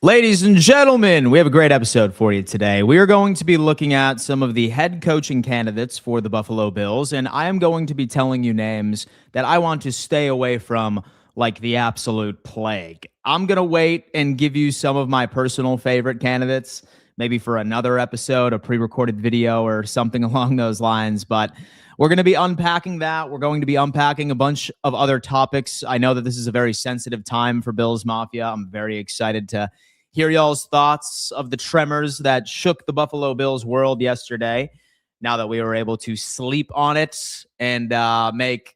Ladies and gentlemen, we have a great episode for you today. We are going to be looking at some of the head coaching candidates for the Buffalo Bills, and I am going to be telling you names that I want to stay away from like the absolute plague. I'm going to wait and give you some of my personal favorite candidates, maybe for another episode, a pre-recorded video or something along those lines, but we're going to be unpacking that. We're going to be unpacking a bunch of other topics. I know that this is a very sensitive time for Bills Mafia. I'm very excited to hear y'all's thoughts of the tremors that shook the Buffalo Bills world yesterday. Now that we were able to sleep on it and make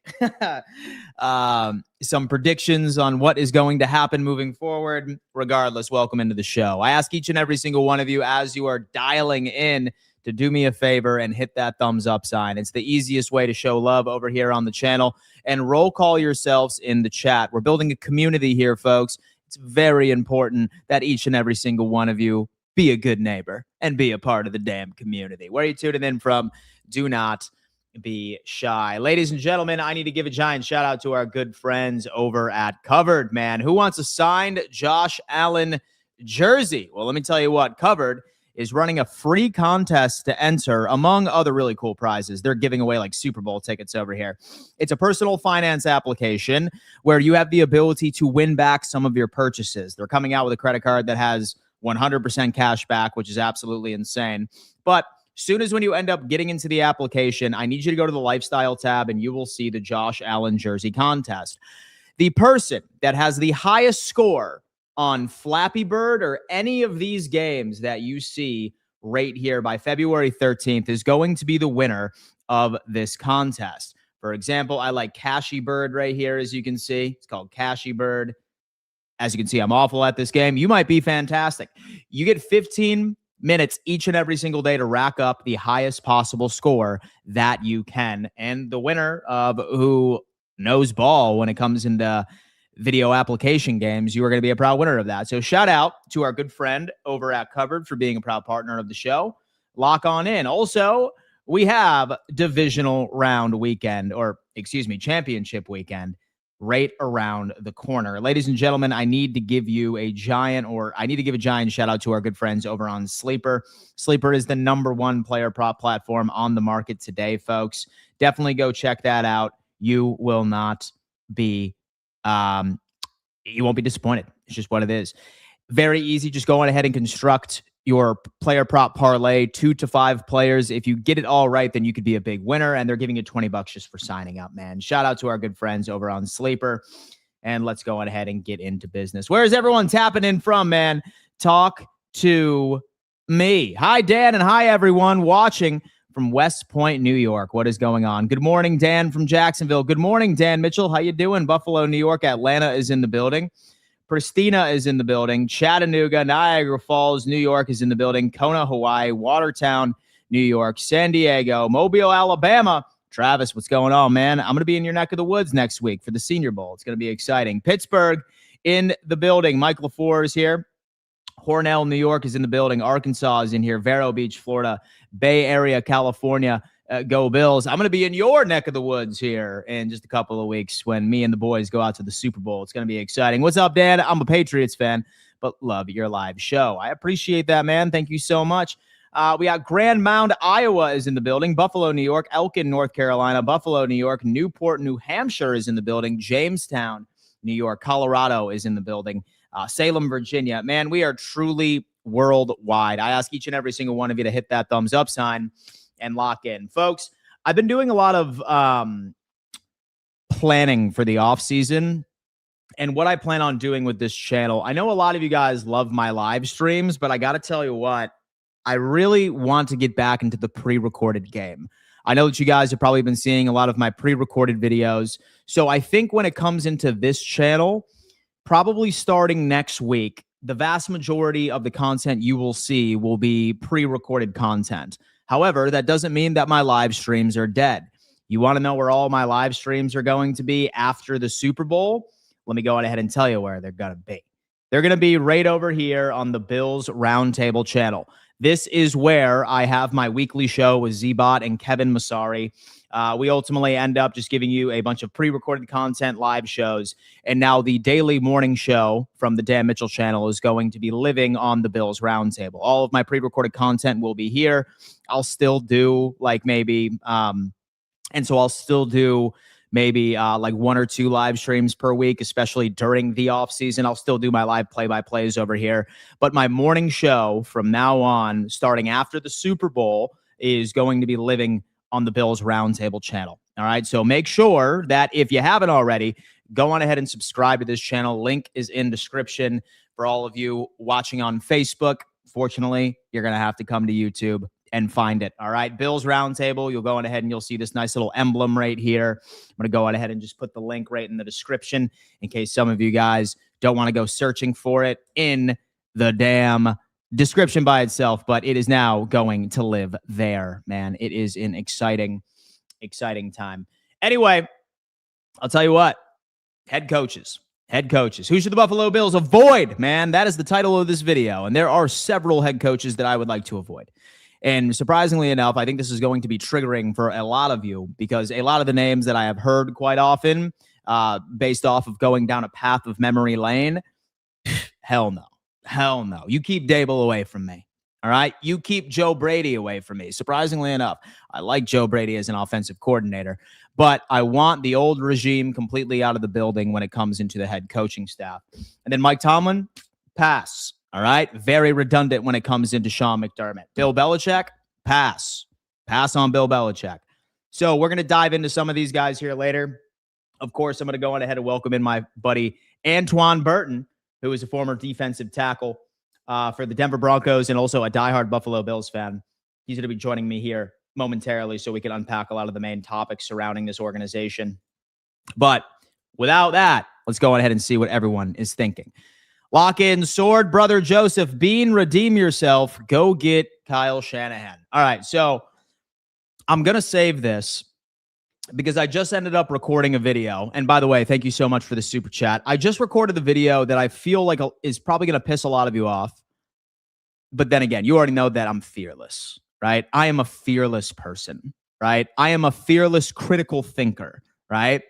some predictions on what is going to happen moving forward. Regardless, welcome into the show. I ask each and every single one of you as you are dialing in to do me a favor and hit that thumbs up sign. It's the easiest way to show love over here on the channel. And roll call yourselves in the chat. We're building a community here, folks. It's very important that each and every single one of you be a good neighbor and be a part of the damn community. Where are you tuning in from? Do not be shy. Ladies and gentlemen, I need to give a giant shout out to our good friends over at Covered, man. Who wants a signed Josh Allen jersey? Well, let me tell you what, Covered is running a free contest to enter, among other really cool prizes. They're giving away like Super Bowl tickets over here. It's a personal finance application where you have the ability to win back some of your purchases. They're coming out with a credit card that has 100% cash back, which is absolutely insane. But soon as when you end up getting into the application, I need you to go to the lifestyle tab and you will see the Josh Allen jersey contest. The person that has the highest score on Flappy Bird or any of these games that you see right here by February 13th is going to be the winner of this contest. For example, I like Cashy Bird right here, as you can see. It's called Cashy Bird. As you can see, I'm awful at this game. You might be fantastic. You get 15 minutes each and every single day to rack up the highest possible score that you can. And the winner of who knows ball when it comes into video application games, you are going to be a proud winner of that. So shout out to our good friend over at Covered for being a proud partner of the show. Lock on in. Also, we have divisional round weekend, or excuse me, championship weekend right around the corner. Ladies and gentlemen, I need to give a giant shout out to our good friends over on Sleeper. Sleeper is the #1 player prop platform on the market today, folks. Definitely go check that out. You will not be you won't be disappointed. It's just what it is. Very easy. Just go on ahead and construct your player prop parlay, 2 to 5 players. If you get it all right, then you could be a big winner. And they're giving you $20 just for signing up, man. Shout out to our good friends over on Sleeper. And let's go on ahead and get into business. Where is everyone tapping in from, man? Talk to me. Hi, Dan, and hi, everyone watching from West Point, New York. What is going on? Good morning, Dan from Jacksonville. Good morning, Dan Mitchell. How you doing? Buffalo, New York. Atlanta is in the building. Pristina is in the building. Chattanooga, Niagara Falls, New York is in the building. Kona, Hawaii. Watertown, New York. San Diego. Mobile, Alabama. Travis, what's going on, man? I'm going to be in your neck of the woods next week for the Senior Bowl. It's going to be exciting. Pittsburgh in the building. Mike LaFleur is here. Hornell, New York is in the building. Arkansas is in here. Vero Beach, Florida. Bay Area, California. Go Bills. I'm going to be in your neck of the woods here in just a couple of weeks when me and the boys go out to the Super Bowl. It's going to be exciting. What's up, Dan? I'm a Patriots fan, but love your live show. I appreciate that, man. Thank you so much. We got Grand Mound, Iowa is in the building. Buffalo, New York. Elkin, North Carolina. Buffalo, New York. Newport, New Hampshire is in the building. Jamestown, New York. Colorado is in the building. Salem, Virginia. Man, we are truly worldwide. I ask each and every single one of you to hit that thumbs up sign and lock in. Folks, I've been doing a lot of planning for the offseason and what I plan on doing with this channel. I know a lot of you guys love my live streams, but I got to tell you what, I really want to get back into the pre-recorded game. I know that you guys have probably been seeing a lot of my pre-recorded videos. So I think when it comes into this channel, probably starting next week, the vast majority of the content you will see will be pre-recorded content. However, that doesn't mean that my live streams are dead. You want to know where all my live streams are going to be after the Super Bowl? Let me go ahead and tell you where they're going to be. They're going to be right over here on the Bills Roundtable channel. This is where I have my weekly show with Z-Bot and Kevin Masari. We ultimately end up just giving you a bunch of pre-recorded content, live shows, and now the daily morning show from the Dan Mitchell channel is going to be living on the Bills Roundtable. All of my pre-recorded content will be here. I'll still do like maybe, I'll still do maybe like 1 or 2 live streams per week, especially during the off season. I'll still do my live play-by-plays over here. But my morning show from now on, starting after the Super Bowl, is going to be living on the Bills Roundtable channel. All right. So make sure that if you haven't already, go on ahead and subscribe to this channel. Link is in description for all of you watching on Facebook. Fortunately, you're going to have to come to YouTube and find it. All right. Bills Roundtable. You'll go on ahead and you'll see this nice little emblem right here. I'm going to go on ahead and just put the link right in the description in case some of you guys don't want to go searching for it in the damn description by itself, but it is now going to live there, man. It is an exciting time. Anyway, I'll tell you what, head coaches. Who should the Buffalo Bills avoid, man? That is the title of this video. And there are several head coaches that I would like to avoid. And surprisingly enough, I think this is going to be triggering for a lot of you because a lot of the names that I have heard quite often, based off of going down a path of memory lane, hell no. You keep Daboll away from me. All right. You keep Joe Brady away from me. Surprisingly enough, I like Joe Brady as an offensive coordinator, but I want the old regime completely out of the building when it comes into the head coaching staff. And then Mike Tomlin, pass. All right. Very redundant when it comes into Sean McDermott. Bill Belichick, pass. Pass on Bill Belichick. So we're going to dive into some of these guys here later. Of course, I'm going to go on ahead and welcome in my buddy Antoine Burton, who is a former defensive tackle for the Denver Broncos and also a diehard Buffalo Bills fan. He's going to be joining me here momentarily so we can unpack a lot of the main topics surrounding this organization. But without that, let's go on ahead and see what everyone is thinking. Lock in, sword, brother Joseph. Beane, redeem yourself. Go get Kyle Shanahan. All right, so I'm going to save this because I just ended up recording a video. And by the way, thank you so much for the super chat. I just recorded the video that I feel like is probably going to piss a lot of you off. But then again, you already know that I'm fearless, right? I am a fearless person, right? I am a fearless critical thinker, right?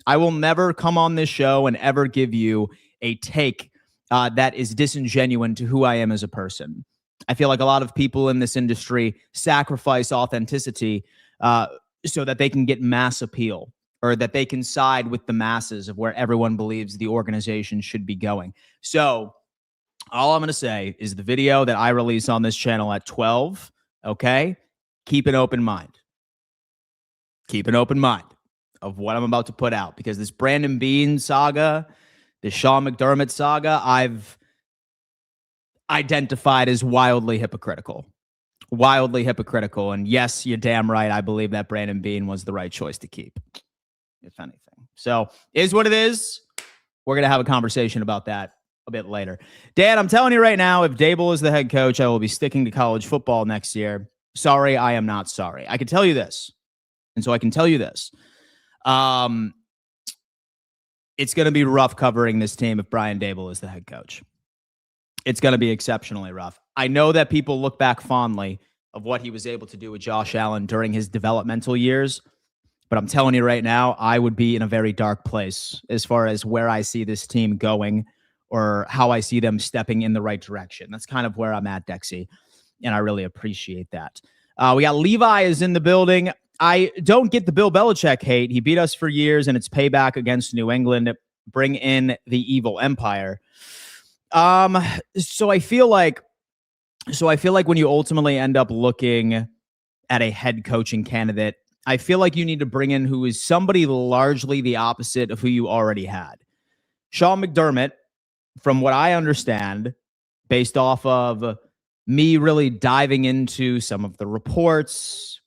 I will never come on this show and ever give you a take that is disingenuous to who I am as a person. I feel like a lot of people in this industry sacrifice authenticity so that they can get mass appeal or that they can side with the masses of where everyone believes the organization should be going. So all I'm going to say is the video that I release on this channel at 12, okay? Keep an open mind. Keep an open mind of what I'm about to put out because this Brandon Beane saga, this Sean McDermott saga, I've identified as wildly hypocritical. And yes, you're damn right. I believe that Brandon Beane was the right choice to keep, if anything. So is what it is. We're going to have a conversation about that a bit later. Dan, I'm telling you right now, if Daboll is the head coach, I will be sticking to college football next year. Sorry, I am not sorry. I can tell you this. And so I can tell you this. It's going to be rough covering this team if Brian Daboll is the head coach. It's going to be exceptionally rough. I know that people look back fondly of what he was able to do with Josh Allen during his developmental years. But I'm telling you right now, I would be in a very dark place as far as where I see this team going or how I see them stepping in the right direction. That's kind of where I'm at, Dexy, and I really appreciate that. We got Levi is in the building. I don't get the Bill Belichick hate. He beat us for years, and it's payback against New England. Bring in the evil empire. So I feel like when you ultimately end up looking at a head coaching candidate, I feel like you need to bring in who is somebody largely the opposite of who you already had. Sean McDermott, from what I understand, based off of me really diving into some of the reports,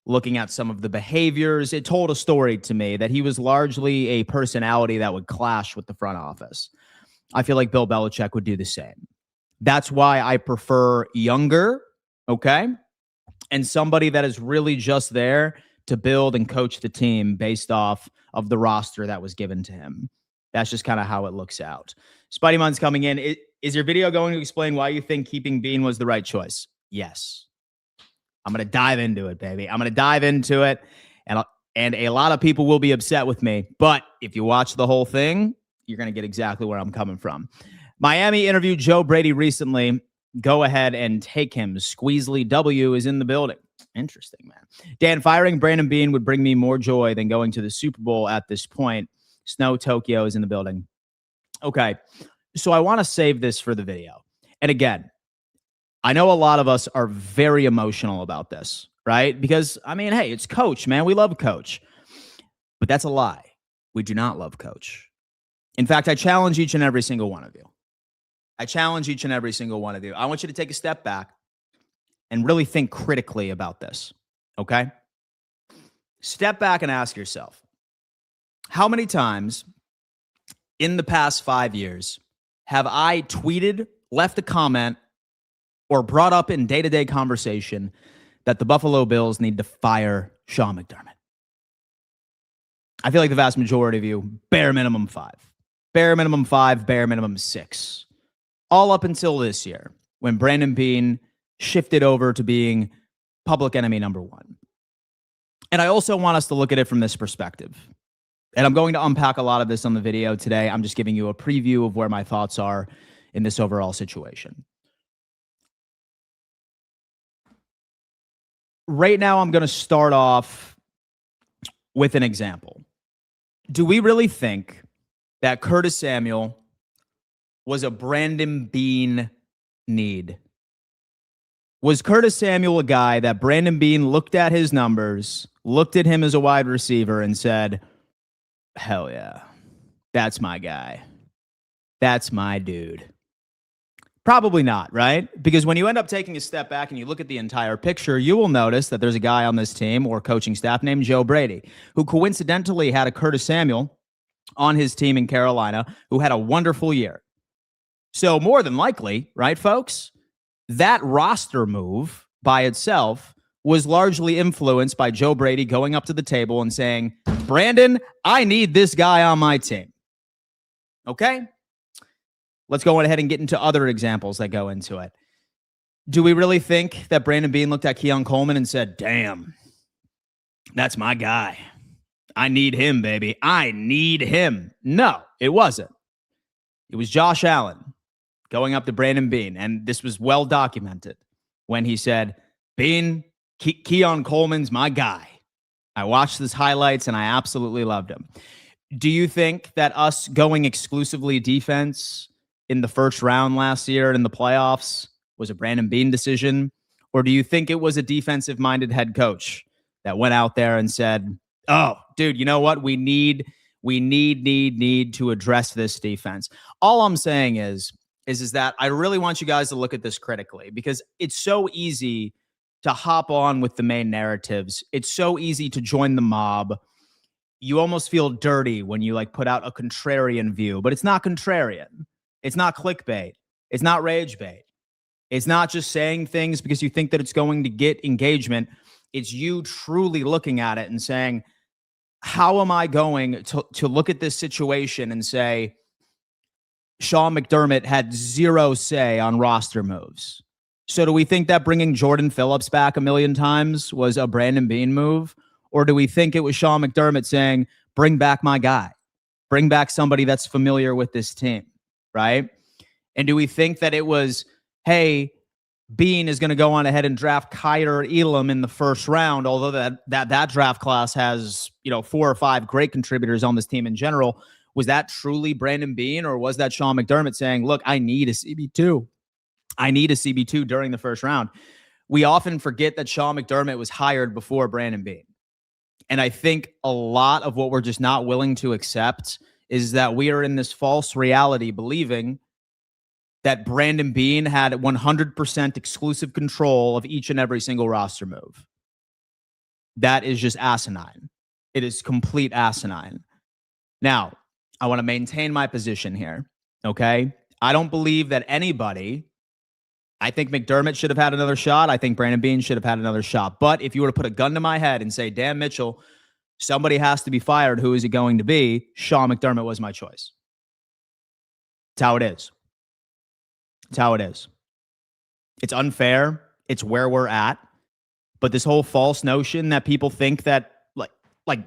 looking at some of the behaviors, it told a story to me that he was largely a personality that would clash with the front office. I feel like Bill Belichick would do the same. That's why I prefer younger, okay? And somebody that is really just there to build and coach the team based off of the roster that was given to him. That's just kind of how it looks out. Spidey Mun's coming in. Is your video going to explain why you think keeping Beane was the right choice? Yes. I'm going to dive into it, baby. I'm going to dive into it. And and a lot of people will be upset with me. But if you watch the whole thing, you're going to get exactly where I'm coming from. Miami interviewed Joe Brady recently. Go ahead and take him. Squeezely W is in the building. Interesting, man. Dan, firing Brandon Beane would bring me more joy than going to the Super Bowl at this point. Snow Tokyo is in the building. Okay, so I want to save this for the video. And again, I know a lot of us are very emotional about this, right? Because, I mean, hey, it's Coach, man. We love Coach. But that's a lie. We do not love Coach. In fact, I challenge each and every single one of you. I want you to take a step back and really think critically about this, okay? Step back and ask yourself, how many times in the past 5 years have I tweeted, left a comment, or brought up in day-to-day conversation that the Buffalo Bills need to fire Sean McDermott? I feel like the vast majority of you, bare minimum 5. Bare minimum 5, bare minimum 6. All up until this year, when Brandon Beane shifted over to being public enemy number 1. And I also want us to look at it from this perspective. And I'm going to unpack a lot of this on the video today. I'm just giving you a preview of where my thoughts are in this overall situation. Right now, I'm going to start off with an example. Do we really think that Curtis Samuel was a Brandon Beane need? Was Curtis Samuel a guy that Brandon Beane looked at his numbers, looked at him as a wide receiver, and said, hell yeah, that's my guy. That's my dude? Probably not, right? Because when you end up taking a step back and you look at the entire picture, you will notice that there's a guy on this team or coaching staff named Joe Brady, who coincidentally had a Curtis Samuel on his team in Carolina, who had a wonderful year. So more than likely, right, folks, that roster move by itself was largely influenced by Joe Brady going up to the table and saying, Brandon, I need this guy on my team. Okay? Let's go ahead and get into other examples that go into it. Do we really think that Brandon Beane looked at Keon Coleman and said, damn, that's my guy. I need him, baby. I need him. No, it wasn't. It was Josh Allen going up to Brandon Beane, and this was well documented when he said, Beane, Keon Coleman's my guy. I watched his highlights, and I absolutely loved him. Do you think that us going exclusively defense in the first round last year in the playoffs was a Brandon Beane decision? Or do you think it was a defensive-minded head coach that went out there and said, oh, dude, you know what? We need to address this defense. All I'm saying is that I really want you guys to look at this critically, because it's so easy to hop on with the main narratives. It's so easy to join the mob. You almost feel dirty when you put out a contrarian view, but it's not contrarian. It's not clickbait. It's not rage bait. It's not just saying things because you think that it's going to get engagement. It's you truly looking at it and saying, how am I going to look at this situation and say, Sean McDermott had zero say on roster moves? So do we think that bringing Jordan Phillips back 1,000,000 times was a Brandon Beane move? Or do we think it was Sean McDermott saying, bring back my guy, bring back somebody that's familiar with this team, right? And do we think that it was, hey, Beane is going to go on ahead and draft Kyer Elam in the first round, although that draft class has 4 or 5 great contributors on this team in general? Was that truly Brandon Beane, or was that Sean McDermott saying, look, I need a CB2. I need a CB2 during the first round? We often forget that Sean McDermott was hired before Brandon Beane. And I think a lot of what we're just not willing to accept is that we are in this false reality believing that Brandon Beane had 100% exclusive control of each and every single roster move. That is just asinine. It is complete asinine. Now, I want to maintain my position here, okay? I don't believe that anybody, I think McDermott should have had another shot. I think Brandon Beane should have had another shot. But if you were to put a gun to my head and say, Dan Mitchell, somebody has to be fired, who is it going to be? Sean McDermott was my choice. It's how it is. It's how it is. It's unfair. It's where we're at. But this whole false notion that people think that like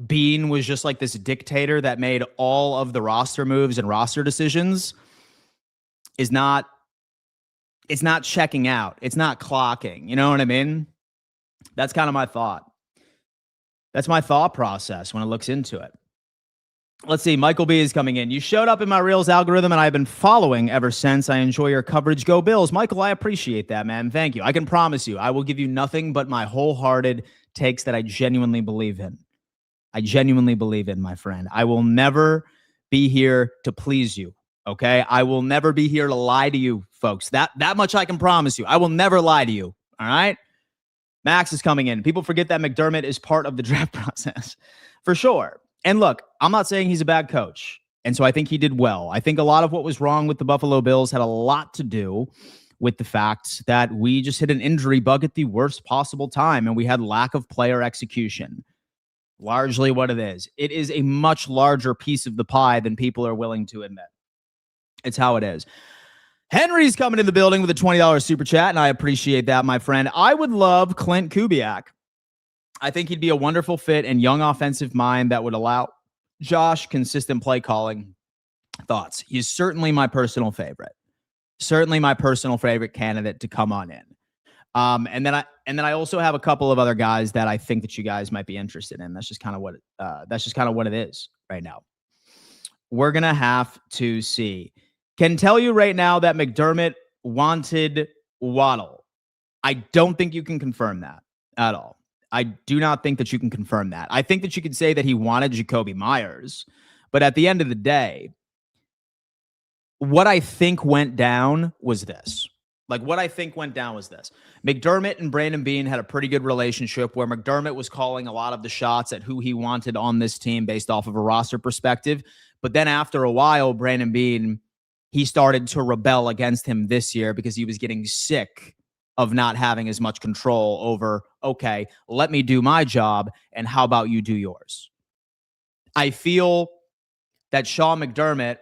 Beane was just like this dictator that made all of the roster moves and roster decisions it's not checking out. It's not clocking. You know what I mean? That's kind of my thought. That's my thought process when it looks into it. Let's see. Michael B is coming in. You showed up in my Reels algorithm, and I've been following ever since. I enjoy your coverage. Go Bills. Michael, I appreciate that, man. Thank you. I can promise you, I will give you nothing but my wholehearted takes that I genuinely believe in. I genuinely believe in, my friend. I will never be here to please you, okay? I will never be here to lie to you, folks. That much I can promise you. I will never lie to you, all right? Max is coming in. People forget that McDermott is part of the draft process. For sure. And look, I'm not saying he's a bad coach. And so I think he did well. I think a lot of what was wrong with the Buffalo Bills had a lot to do with the fact that we just hit an injury bug at the worst possible time, and we had lack of player execution. Largely what it is. It is a much larger piece of the pie than people are willing to admit. It's how it is. Henry's coming in the building with a $20 super chat, and I appreciate that, my friend. I would love Clint Kubiak. I think he'd be a wonderful fit and young offensive mind that would allow Josh consistent play calling. Thoughts? He's certainly my personal favorite. Certainly my personal favorite candidate to come on in. And then I also have a couple of other guys that I think that you guys might be interested in. That's just kind of what it is right now. We're gonna have to see. Can tell you right now that McDermott wanted Waddle. I don't think you can confirm that at all. I do not think that you can confirm that. I think that you could say that he wanted Jacoby Myers, but at the end of the day, what I think went down was this. McDermott and Brandon Beane had a pretty good relationship where McDermott was calling a lot of the shots at who he wanted on this team based off of a roster perspective. But then after a while, Brandon Beane, he started to rebel against him this year because he was getting sick of not having as much control over, okay, let me do my job, and how about you do yours? I feel that Sean McDermott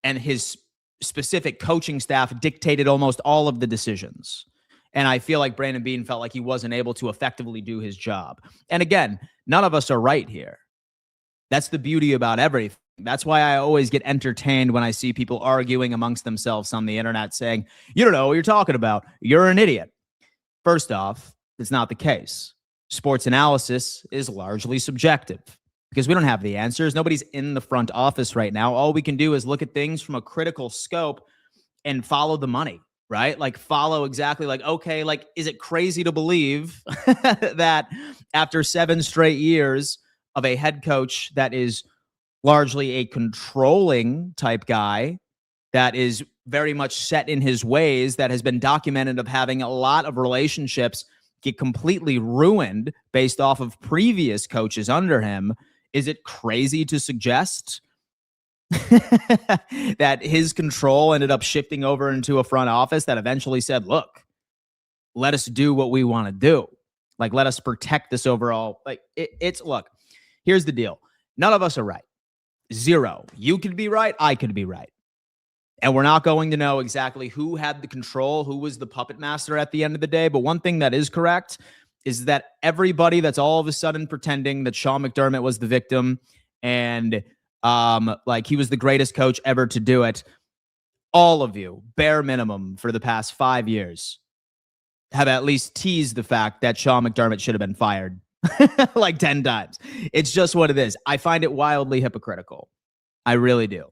and his specific coaching staff dictated almost all of the decisions. And I feel like Brandon Beane felt like he wasn't able to effectively do his job. And again, none of us are right here. That's the beauty about everything. That's why I always get entertained when I see people arguing amongst themselves on the internet saying, you don't know what you're talking about. You're an idiot. First off, it's not the case. Sports analysis is largely subjective because we don't have the answers. Nobody's in the front office right now. All we can do is look at things from a critical scope and follow the money, right? Like follow exactly like, okay, like, is it crazy to believe that after 7 straight years of a head coach that is largely a controlling type guy that is very much set in his ways, that has been documented of having a lot of relationships get completely ruined based off of previous coaches under him? Is it crazy to suggest that his control ended up shifting over into a front office that eventually said, look, let us do what we want to do. Like, let us protect this overall. Like, look, here's the deal. None of us are right. Zero. You could be right. I could be right. And we're not going to know exactly who had the control, who was the puppet master at the end of the day. But one thing that is correct is that everybody that's all of a sudden pretending that Sean McDermott was the victim and like he was the greatest coach ever to do it, all of you, bare minimum for the past 5 years, have at least teased the fact that Sean McDermott should have been fired like 10 times. It's just what it is. I find it wildly hypocritical. I really do.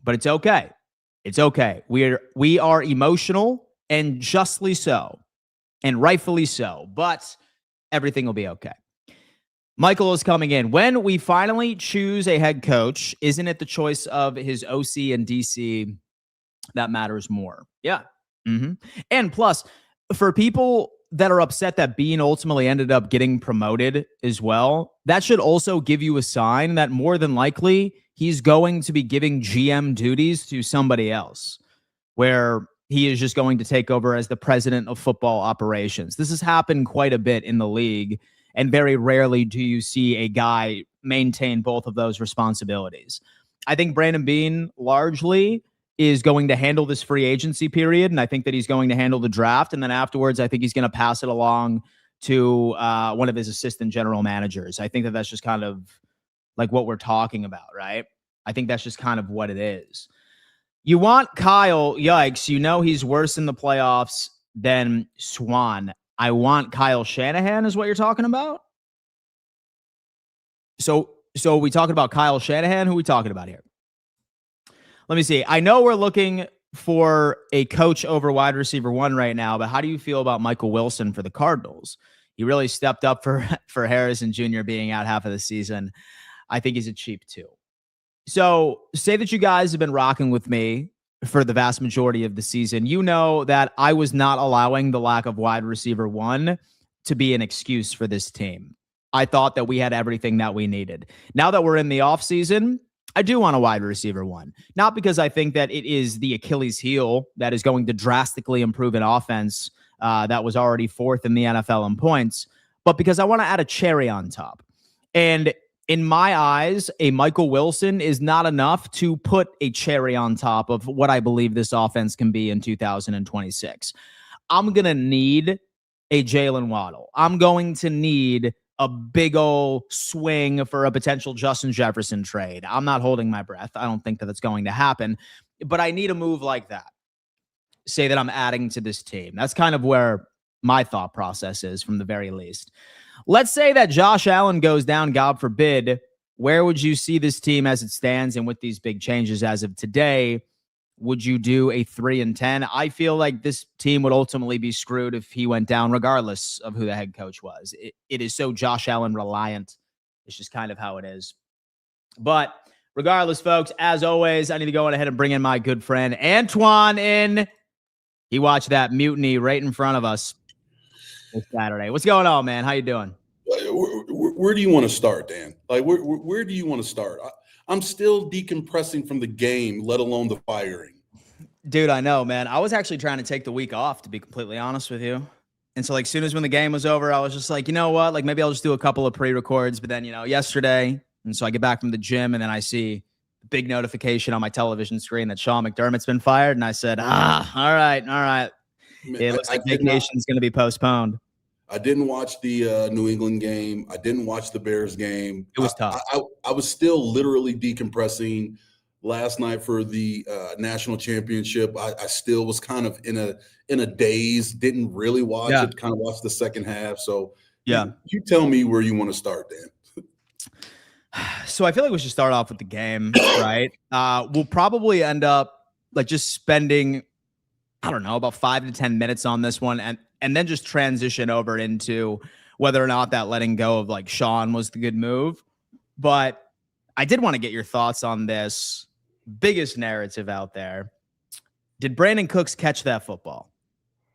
But it's okay. It's okay. We are emotional, and justly so, and rightfully so, but everything will be okay. Michael is coming in. When we finally choose a head coach, isn't it the choice of his OC and DC that matters more? Yeah. Mm-hmm. And plus, for people that are upset that Beane ultimately ended up getting promoted as well, that should also give you a sign that more than likely he's going to be giving GM duties to somebody else, where he is just going to take over as the president of football operations. This has happened quite a bit in the league, and very rarely do you see a guy maintain both of those responsibilities. I think Brandon Beane largely is going to handle this free agency period, and I think that he's going to handle the draft, and then afterwards I think he's going to pass it along to one of his assistant general managers. I think that that's just kind of like what we're talking about, right? I think that's just kind of what it is. You want Kyle, yikes, he's worse in the playoffs than Swan. I want Kyle Shanahan is what you're talking about? So are we talking about Kyle Shanahan? Who are we talking about here? Let me see. I know we're looking for a coach over wide receiver 1 right now, but how do you feel about Michael Wilson for the Cardinals? He really stepped up for Harrison Jr. being out half of the season. I think he's a cheap 2. So say that you guys have been rocking with me for the vast majority of the season. You know that I was not allowing the lack of wide receiver 1 to be an excuse for this team. I thought that we had everything that we needed. Now that we're in the offseason, I do want a wide receiver 1. Not because I think that it is the Achilles heel that is going to drastically improve an offense that was already 4th in the NFL in points, but because I want to add a cherry on top. And in my eyes, a Michael Wilson is not enough to put a cherry on top of what I believe this offense can be in 2026. I'm going to need a Jalen Waddle. I'm going to need a big old swing for a potential Justin Jefferson trade. I'm not holding my breath. I don't think that it's going to happen, but I need a move like that. Say that I'm adding to this team. That's kind of where my thought process is from the very least. Let's say that Josh Allen goes down, God forbid. Where would you see this team as it stands? And with these big changes as of today, would you do a 3-10? I feel like this team would ultimately be screwed if he went down, regardless of who the head coach was. It is so Josh Allen reliant. It's just kind of how it is. But regardless, folks, as always, I need to go ahead and bring in my good friend Antoine in. He watched that mutiny right in front of us this Saturday. What's going on, man? How you doing? Where do you want to start, Dan? Like, where do you want to start? I'm still decompressing from the game, let alone the firing. Dude, I know, man. I was actually trying to take the week off, to be completely honest with you. And so, like, soon as when the game was over, I was just like, you know what? Like, maybe I'll just do a couple of pre-records. But then, yesterday, and so I get back from the gym, and then I see a big notification on my television screen that Sean McDermott's been fired. And I said, all right. Man, it looks like vacation's going to be postponed. I didn't watch the New England game. I didn't watch the Bears game. It was tough. I was still literally decompressing last night for the national championship. I still was kind of in a daze. Didn't really watch it. Kind of watched the second half. So yeah, you tell me where you want to start, Dan. So I feel like we should start off with the game, right? We'll probably end up like just spending, I don't know, about 5 to 10 minutes on this one, and then just transition over into whether or not that letting go of like Sean was the good move. But I did want to get your thoughts on this biggest narrative out there. Did Brandon Cooks catch that football?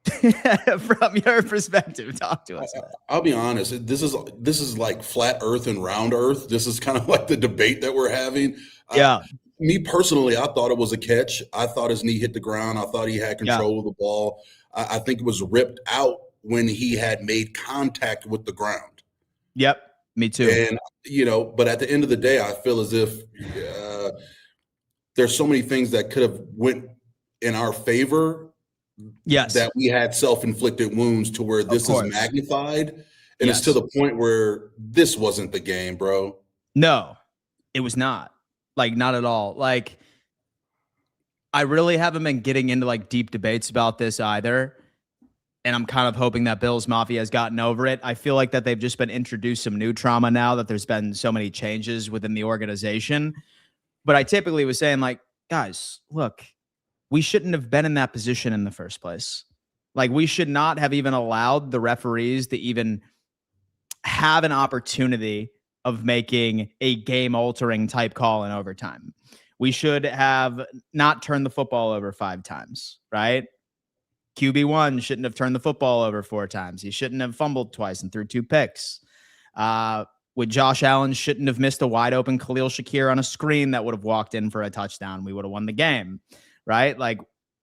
From your perspective, talk to us. I'll be honest. This is like flat Earth and round Earth. This is kind of like the debate that we're having. Yeah. Me personally, I thought it was a catch. I thought his knee hit the ground. I thought he had control of the ball. I think it was ripped out when he had made contact with the ground. Yep, me too. And, but at the end of the day, I feel as if there's so many things that could have went in our favor. Yes. That we had self-inflicted wounds to where this is magnified. And it's to the point where this wasn't the game, bro. No, it was not. Like, not at all. Like, I really haven't been getting into like deep debates about this either. And I'm kind of hoping that Bills Mafia has gotten over it. I feel like that they've just been introduced some new trauma now that there's been so many changes within the organization. But I typically was saying, like, guys, look, we shouldn't have been in that position in the first place. Like, we should not have even allowed the referees to even have an opportunity of making a game-altering type call in overtime. We should have not turned the football over 5 times, right? QB1 shouldn't have turned the football over 4 times. He shouldn't have fumbled twice and threw 2 picks. With Josh Allen, shouldn't have missed a wide-open Khalil Shakir on a screen that would have walked in for a touchdown. We would have won the game. Right? Like,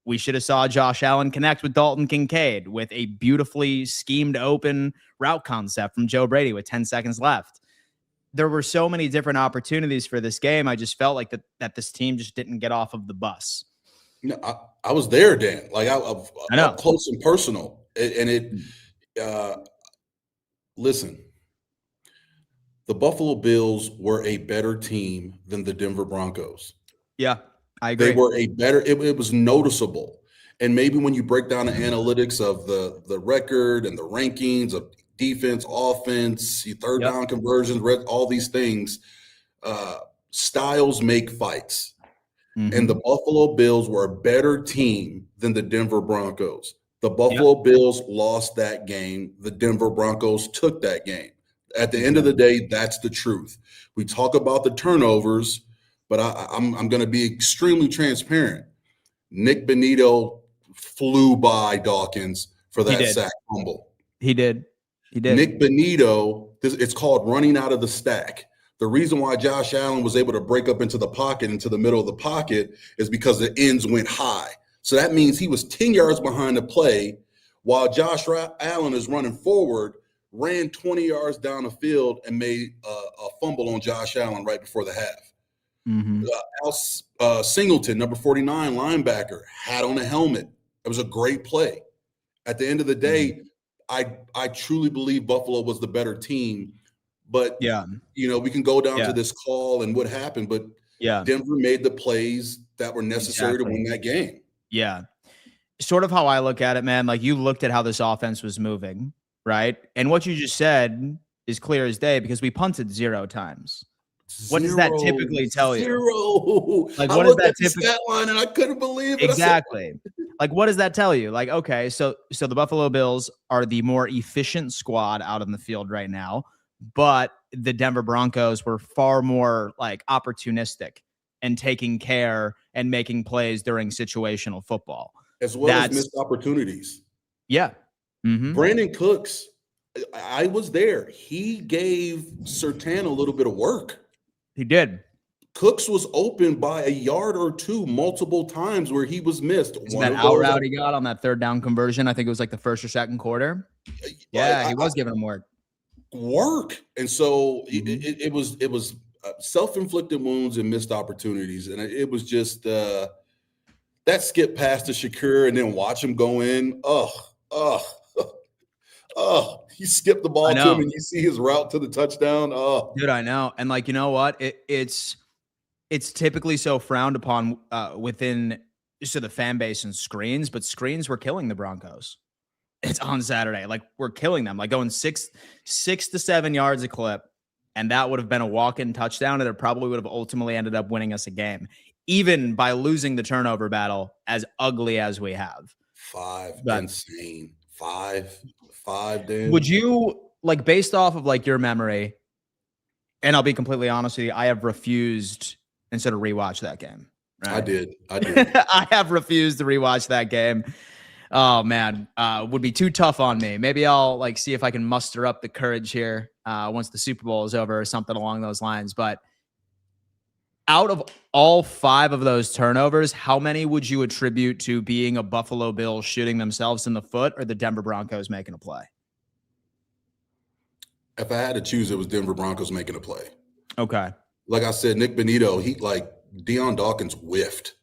we should have saw Josh Allen connect with Dalton Kincaid with a beautifully schemed open route concept from Joe Brady with 10 seconds left. There were so many different opportunities for this game. I just felt like that this team just didn't get off of the bus. No, I was there, Dan. Like, I know. Up close and personal. And Listen, the Buffalo Bills were a better team than the Denver Broncos. Yeah, I They agree. were a better, it was noticeable. And maybe when you break down the analytics of the record and the rankings of defense, offense, third down conversions, all these things, styles make fights. And the Buffalo Bills were a better team than the Denver Broncos. The Buffalo Bills lost that game. The Denver Broncos took that game. At the end of the day, that's the truth. We talk about the turnovers, but I'm going to be extremely transparent. Nick Bonito flew by Dawkins for that sack fumble. He did. Nick Bonito, it's called running out of the stack. The reason why Josh Allen was able to break up into the pocket, into the middle of the pocket, is because the ends went high. So that means he was 10 yards behind the play while Josh Allen is running forward, ran 20 yards down the field and made a fumble on Josh Allen right before the half. Al Singleton, number 49 linebacker, had on a helmet. It was a great play. At the end of the day, I truly believe Buffalo was the better team. But, we can go down to this call and what happened. But Denver made the plays that were necessary to win that game. Yeah. Sort of how I look at it, man. Like, you looked at how this offense was moving, right? And what you just said is clear as day because we punted 0 times. What does that typically tell you? 0. Like, what does that typically stat line and I couldn't believe it. Exactly. Like, what does that tell you? Like, okay, so the Buffalo Bills are the more efficient squad out on the field right now, but the Denver Broncos were far more like opportunistic and taking care and making plays during situational football. As well as missed opportunities. Yeah. Brandon Cooks, I was there. He gave Surtain a little bit of work. He did. Cooks was open by a yard or two multiple times where he was missed. That out route he got on that third down conversion, I think it was like the first or second quarter. Yeah, he was giving him work. And so it was self-inflicted wounds and missed opportunities. And it was just that skip pass to Shakur and then watch him go in. He skipped the ball to him and you see his route to the touchdown. Dude, I know. And like, you know what? It's typically so frowned upon within the fan base and screens, but screens were killing the Broncos. It's on Saturday. Like, we're killing them, like going 6 to 7 yards a clip. And that would have been a walk-in touchdown. And it probably would have ultimately ended up winning us a game, even by losing the turnover battle as ugly as we have. Insane. Five, Dan. Would you, like, based off of like your memory, and I'll be completely honest with you, I have refused instead of rewatch that game. Right? I did. I have refused to rewatch that game. Oh man, would be too tough on me. Maybe I'll like see if I can muster up the courage here once the Super Bowl is over or something along those lines. But out of all 5 of those turnovers, how many would you attribute to being a Buffalo Bills shooting themselves in the foot or the Denver Broncos making a play? If I had to choose, it was Denver Broncos making a play. Okay. Like I said, Nick Bonito, Deion Dawkins whiffed.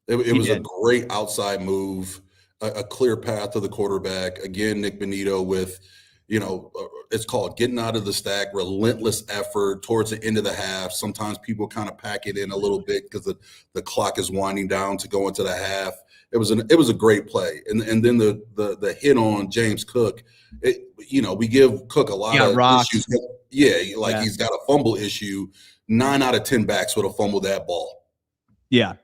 It was a great outside move, a clear path to the quarterback. Again, Nick Bonito with, it's called getting out of the stack, relentless effort towards the end of the half. Sometimes people kind of pack it in a little bit because the clock is winding down to go into the half. It was a great play. And then the hit on James Cook, we give Cook a lot of issues. Yeah, he's got a fumble issue. 9 out of 10 backs would have fumbled that ball. Yeah.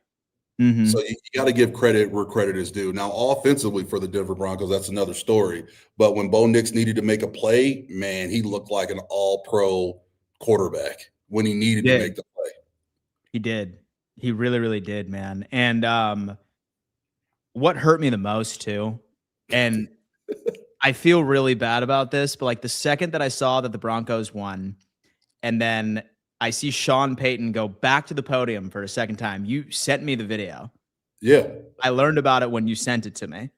So you got to give credit where credit is due. Now, offensively for the Denver Broncos, that's another story. But when Bo Nix needed to make a play, man, he looked like an all-pro quarterback when he needed to make the play. He did. He really, really did, man. And what hurt me the most, too, and I feel really bad about this, but like the second that I saw that the Broncos won, and then I see Sean Payton go back to the podium for a second time. You sent me the video. Yeah. I learned about it when you sent it to me,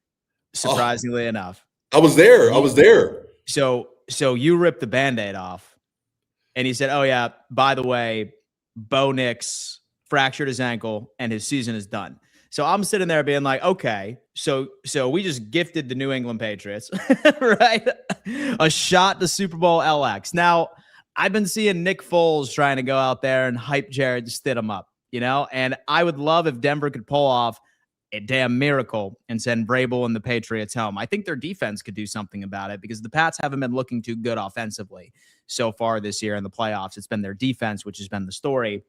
surprisingly enough. I was there. So you ripped the Band-Aid off. And he said, oh, yeah, by the way, Bo Nix fractured his ankle and his season is done. So I'm sitting there being like, okay, so we just gifted the New England Patriots, right? A shot to Super Bowl LX. Now, I've been seeing Nick Foles trying to go out there and hype Jared Stidham up, and I would love if Denver could pull off a damn miracle and send Vrabel and the Patriots home. I think their defense could do something about it because the Pats haven't been looking too good offensively so far this year in the playoffs. It's been their defense, which has been the story.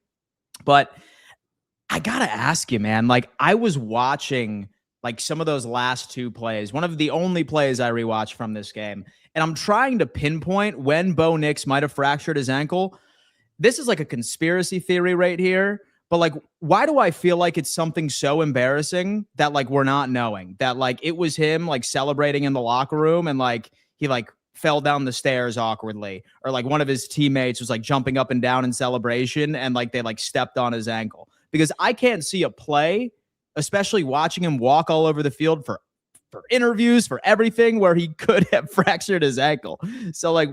But I got to ask you, man, like I was watching like some of those last two plays, one of the only plays I rewatched from this game, and I'm trying to pinpoint when Bo Nix might have fractured his ankle. This is like a conspiracy theory right here, but like, why do I feel like it's something so embarrassing that like we're not knowing that like it was him like celebrating in the locker room and like he like fell down the stairs awkwardly, or like one of his teammates was like jumping up and down in celebration and like they like stepped on his ankle? Because I can't see a play, especially watching him walk all over the field for interviews, for everything, where he could have fractured his ankle. So like,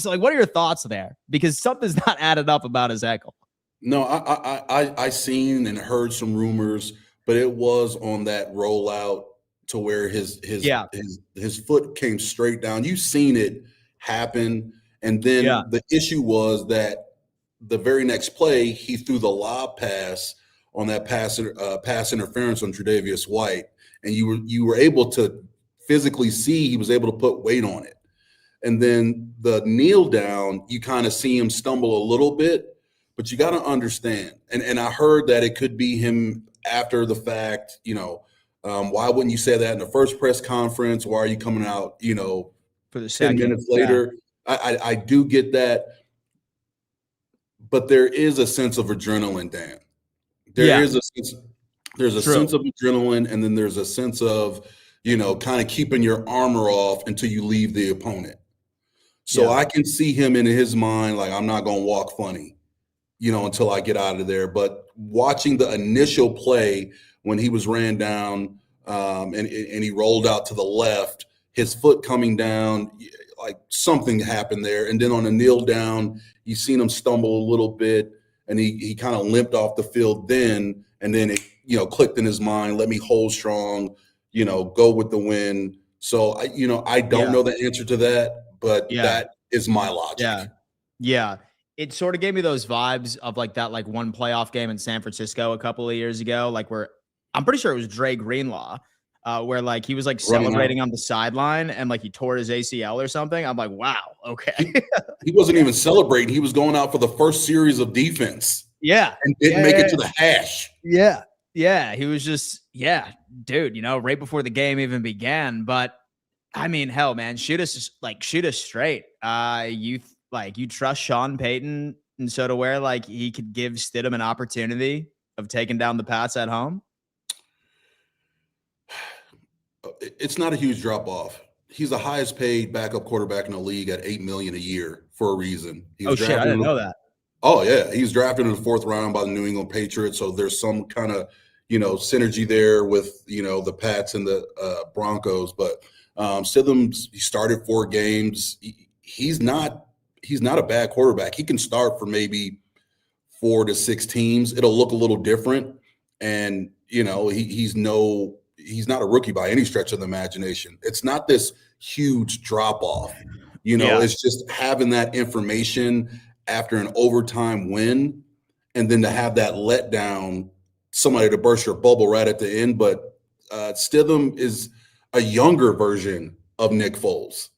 what are your thoughts there? Because something's not added up about his ankle. No, I seen and heard some rumors, but it was on that rollout to where his foot came straight down. You've seen it happen, and then the issue was that the very next play he threw the lob pass on that pass interference on Tre'Davious White, and you were able to physically see he was able to put weight on it. And then the kneel down, you kind of see him stumble a little bit, but you got to understand. And I heard that it could be him after the fact. Why wouldn't you say that in the first press conference? Why are you coming out, for the 10 minutes later? Yeah. I do get that, but there is a sense of adrenaline, Dan. There's a sense of adrenaline, and then there's a sense of, kind of keeping your armor off until you leave the opponent. So I can see him in his mind, like, I'm not going to walk funny, until I get out of there. But watching the initial play when he was ran down and he rolled out to the left, his foot coming down, like something happened there. And then on a kneel down, you seen him stumble a little bit, and he kind of limped off the field then. And then it, clicked in his mind, let me hold strong, go with the win. So, I don't know the answer to that, but that is my logic. Yeah. It sort of gave me those vibes of like that, like one playoff game in San Francisco a couple of years ago, like where I'm pretty sure it was Dre Greenlaw, where like he was like celebrating on the sideline and like he tore his ACL or something. I'm like, wow, okay. He wasn't even celebrating. He was going out for the first series of defense. Yeah. And didn't make it to the hash. Yeah. Yeah. He was just, dude, right before the game even began. But I mean, hell, man, shoot us straight. You trust Sean Payton and so to where like he could give Stidham an opportunity of taking down the Pats at home? It's not a huge drop off. He's the highest paid backup quarterback in the league at $8 million a year for a reason. I didn't know that. Oh yeah, he's drafted in the 4th round by the New England Patriots. So there's some kind of synergy there with the Pats and the Broncos. But Stidham, he started 4 games. He's not a bad quarterback. He can start for maybe 4 to 6 teams. It'll look a little different, and he's not a rookie by any stretch of the imagination. It's not this huge drop off. It's just having that information after an overtime win, and then to have that letdown, somebody to burst your bubble right at the end. But Stidham is a younger version of Nick Foles.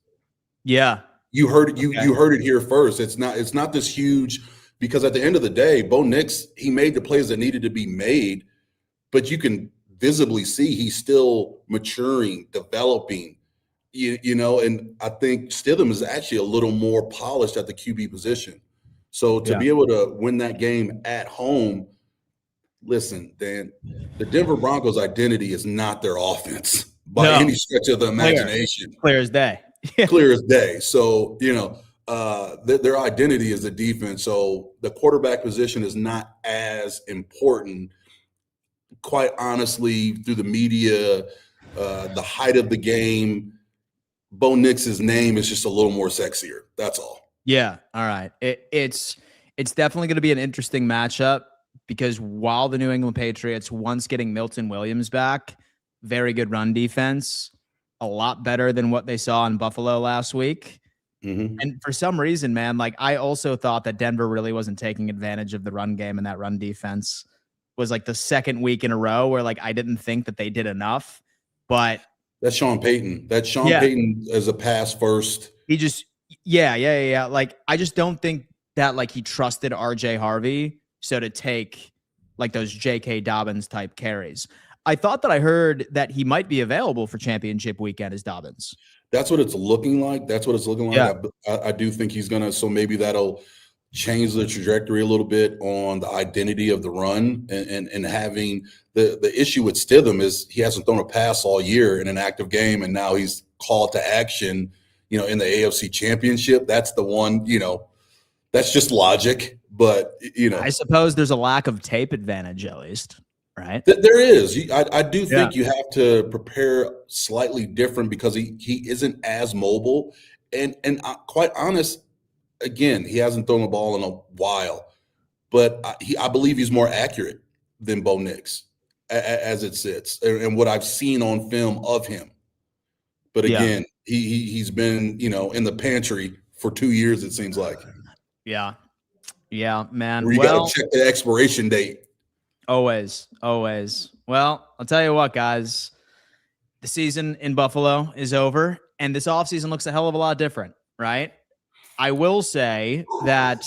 Yeah. You heard it. You heard it here first. It's not this huge, because at the end of the day, Bo Nix, he made the plays that needed to be made, but you can visibly see he's still maturing, developing, and I think Stidham is actually a little more polished at the QB position. So to be able to win that game at home, listen, Dan, the Denver Broncos' identity is not their offense by any stretch of the imagination. Clear as day. Clear as day. So, their identity is the defense. So the quarterback position is not as important. Quite honestly, through the media, the height of the game, Bo Nix's name is just a little more sexier. That's all. Yeah. All right. It's definitely going to be an interesting matchup. because while the New England Patriots, once getting Milton Williams back, very good run defense, a lot better than what they saw in Buffalo last week. Mm-hmm. And for some reason, man, like I also thought that Denver really wasn't taking advantage of the run game, and that run defense was like the second week in a row where like I didn't think that they did enough. But that's Sean Payton. That's Sean Payton as a pass first. He just, yeah. Like I just don't think that like he trusted RJ Harvey so to take like those J.K. Dobbins type carries. I thought that I heard that he might be available for championship weekend as Dobbins. That's what it's looking like. Yeah. I do think he's going to. So maybe that'll change the trajectory a little bit on the identity of the run and having the issue with Stidham is he hasn't thrown a pass all year in an active game. And now he's called to action, in the AFC Championship. That's the one, that's just logic. But, I suppose there's a lack of tape advantage at least. Right. There is. I do think you have to prepare slightly different because he isn't as mobile. And quite honest, again, he hasn't thrown the ball in a while. But I believe he's more accurate than Bo Nix as it sits and what I've seen on film of him. But again, he's been, in the pantry for 2 years, it seems like. Yeah. Yeah, man. Where you got to check the expiration date. Always. Well, I'll tell you what, guys. The season in Buffalo is over, and this offseason looks a hell of a lot different, right? I will say that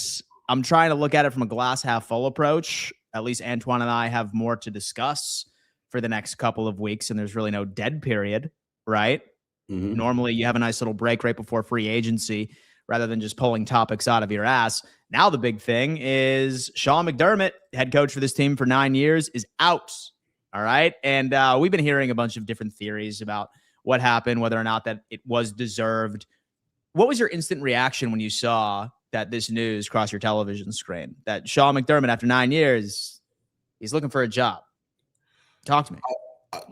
I'm trying to look at it from a glass half full approach. At least Antoine and I have more to discuss for the next couple of weeks, and there's really no dead period, right? Mm-hmm. Normally, you have a nice little break right before free agency rather than just pulling topics out of your ass. Now the big thing is Sean McDermott, head coach for this team for 9 years, is out. All right. And we've been hearing a bunch of different theories about what happened, whether or not that it was deserved. What was your instant reaction when you saw that this news cross your television screen? That Sean McDermott, after 9 years, he's looking for a job. Talk to me.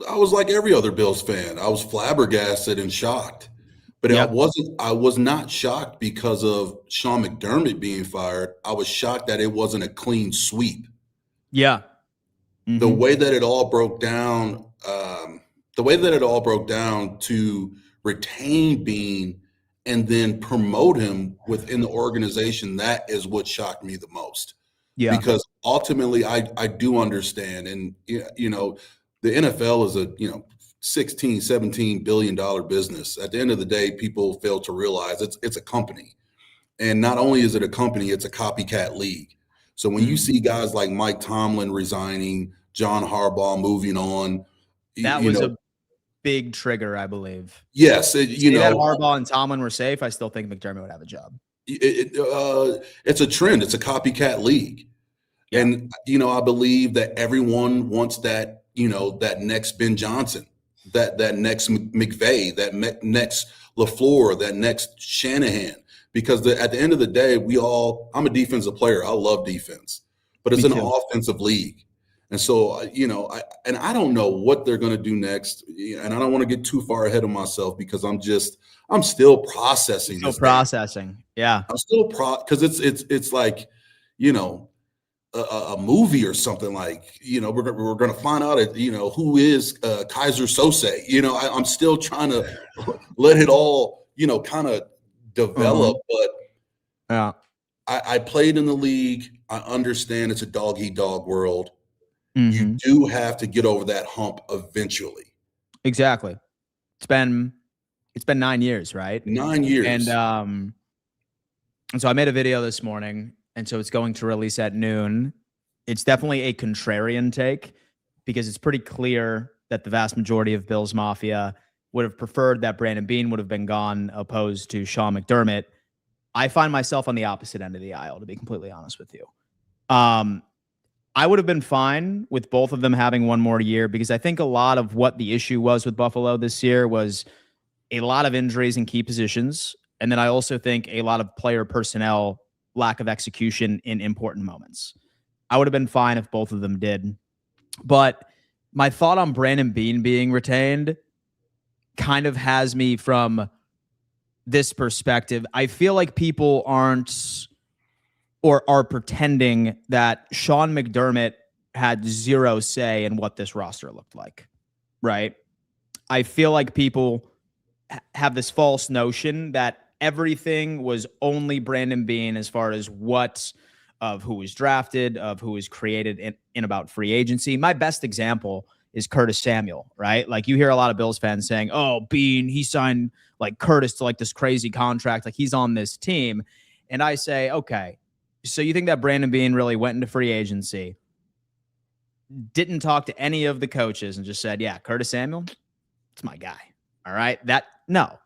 I was like every other Bills fan. I was flabbergasted and shocked. But I was not shocked because of Sean McDermott being fired. I was shocked that it wasn't a clean sweep. Yeah. Mm-hmm. The way that it all broke down, to retain Beane and then promote him within the organization, that is what shocked me the most. Yeah. Because ultimately I do understand. And, the NFL is a, $16, $17 billion business. At the end of the day, people fail to realize it's a company. And not only is it a company, it's a copycat league. So when you see guys like Mike Tomlin resigning, John Harbaugh moving on. That was a big trigger, I believe. Yes. That Harbaugh and Tomlin were safe, I still think McDermott would have a job. It's a trend. It's a copycat league. Yeah. And, I believe that everyone wants that, that next Ben Johnson. That next McVay, that next LaFleur, that next Shanahan, because at the end of the day, I'm a defensive player. I love defense, but it's an offensive league. And so, I don't know what they're going to do next. And I don't want to get too far ahead of myself because I'm still processing. Yeah. I'm still because it's like, a movie or something like, we're going to find out, who is Kaiser Sose. I'm still trying to let it all, kind of develop. But I played in the league. I understand it's a dog-eat-dog world. Mm-hmm. You do have to get over that hump eventually. Exactly. It's been 9 years, right? 9 years. And so I made a video this morning. And so it's going to release at noon. It's definitely a contrarian take because it's pretty clear that the vast majority of Bills Mafia would have preferred that Brandon Beane would have been gone opposed to Sean McDermott. I find myself on the opposite end of the aisle, to be completely honest with you. I would have been fine with both of them having one more year because I think a lot of what the issue was with Buffalo this year was a lot of injuries in key positions. And then I also think a lot of player personnel lack of execution in important moments. I would have been fine if both of them did. But my thought on Brandon Beane being retained kind of has me from this perspective. I feel like people aren't or are pretending that Sean McDermott had zero say in what this roster looked like, right? I feel like people have this false notion that everything was only Brandon Beane as far as of who was drafted, of who was created in about free agency. My best example is Curtis Samuel, right? Like you hear a lot of Bills fans saying, oh, Beane, he signed like Curtis to like this crazy contract, like he's on this team. And I say, okay, so you think that Brandon Beane really went into free agency, didn't talk to any of the coaches and just said, yeah, Curtis Samuel, it's my guy. All right. No,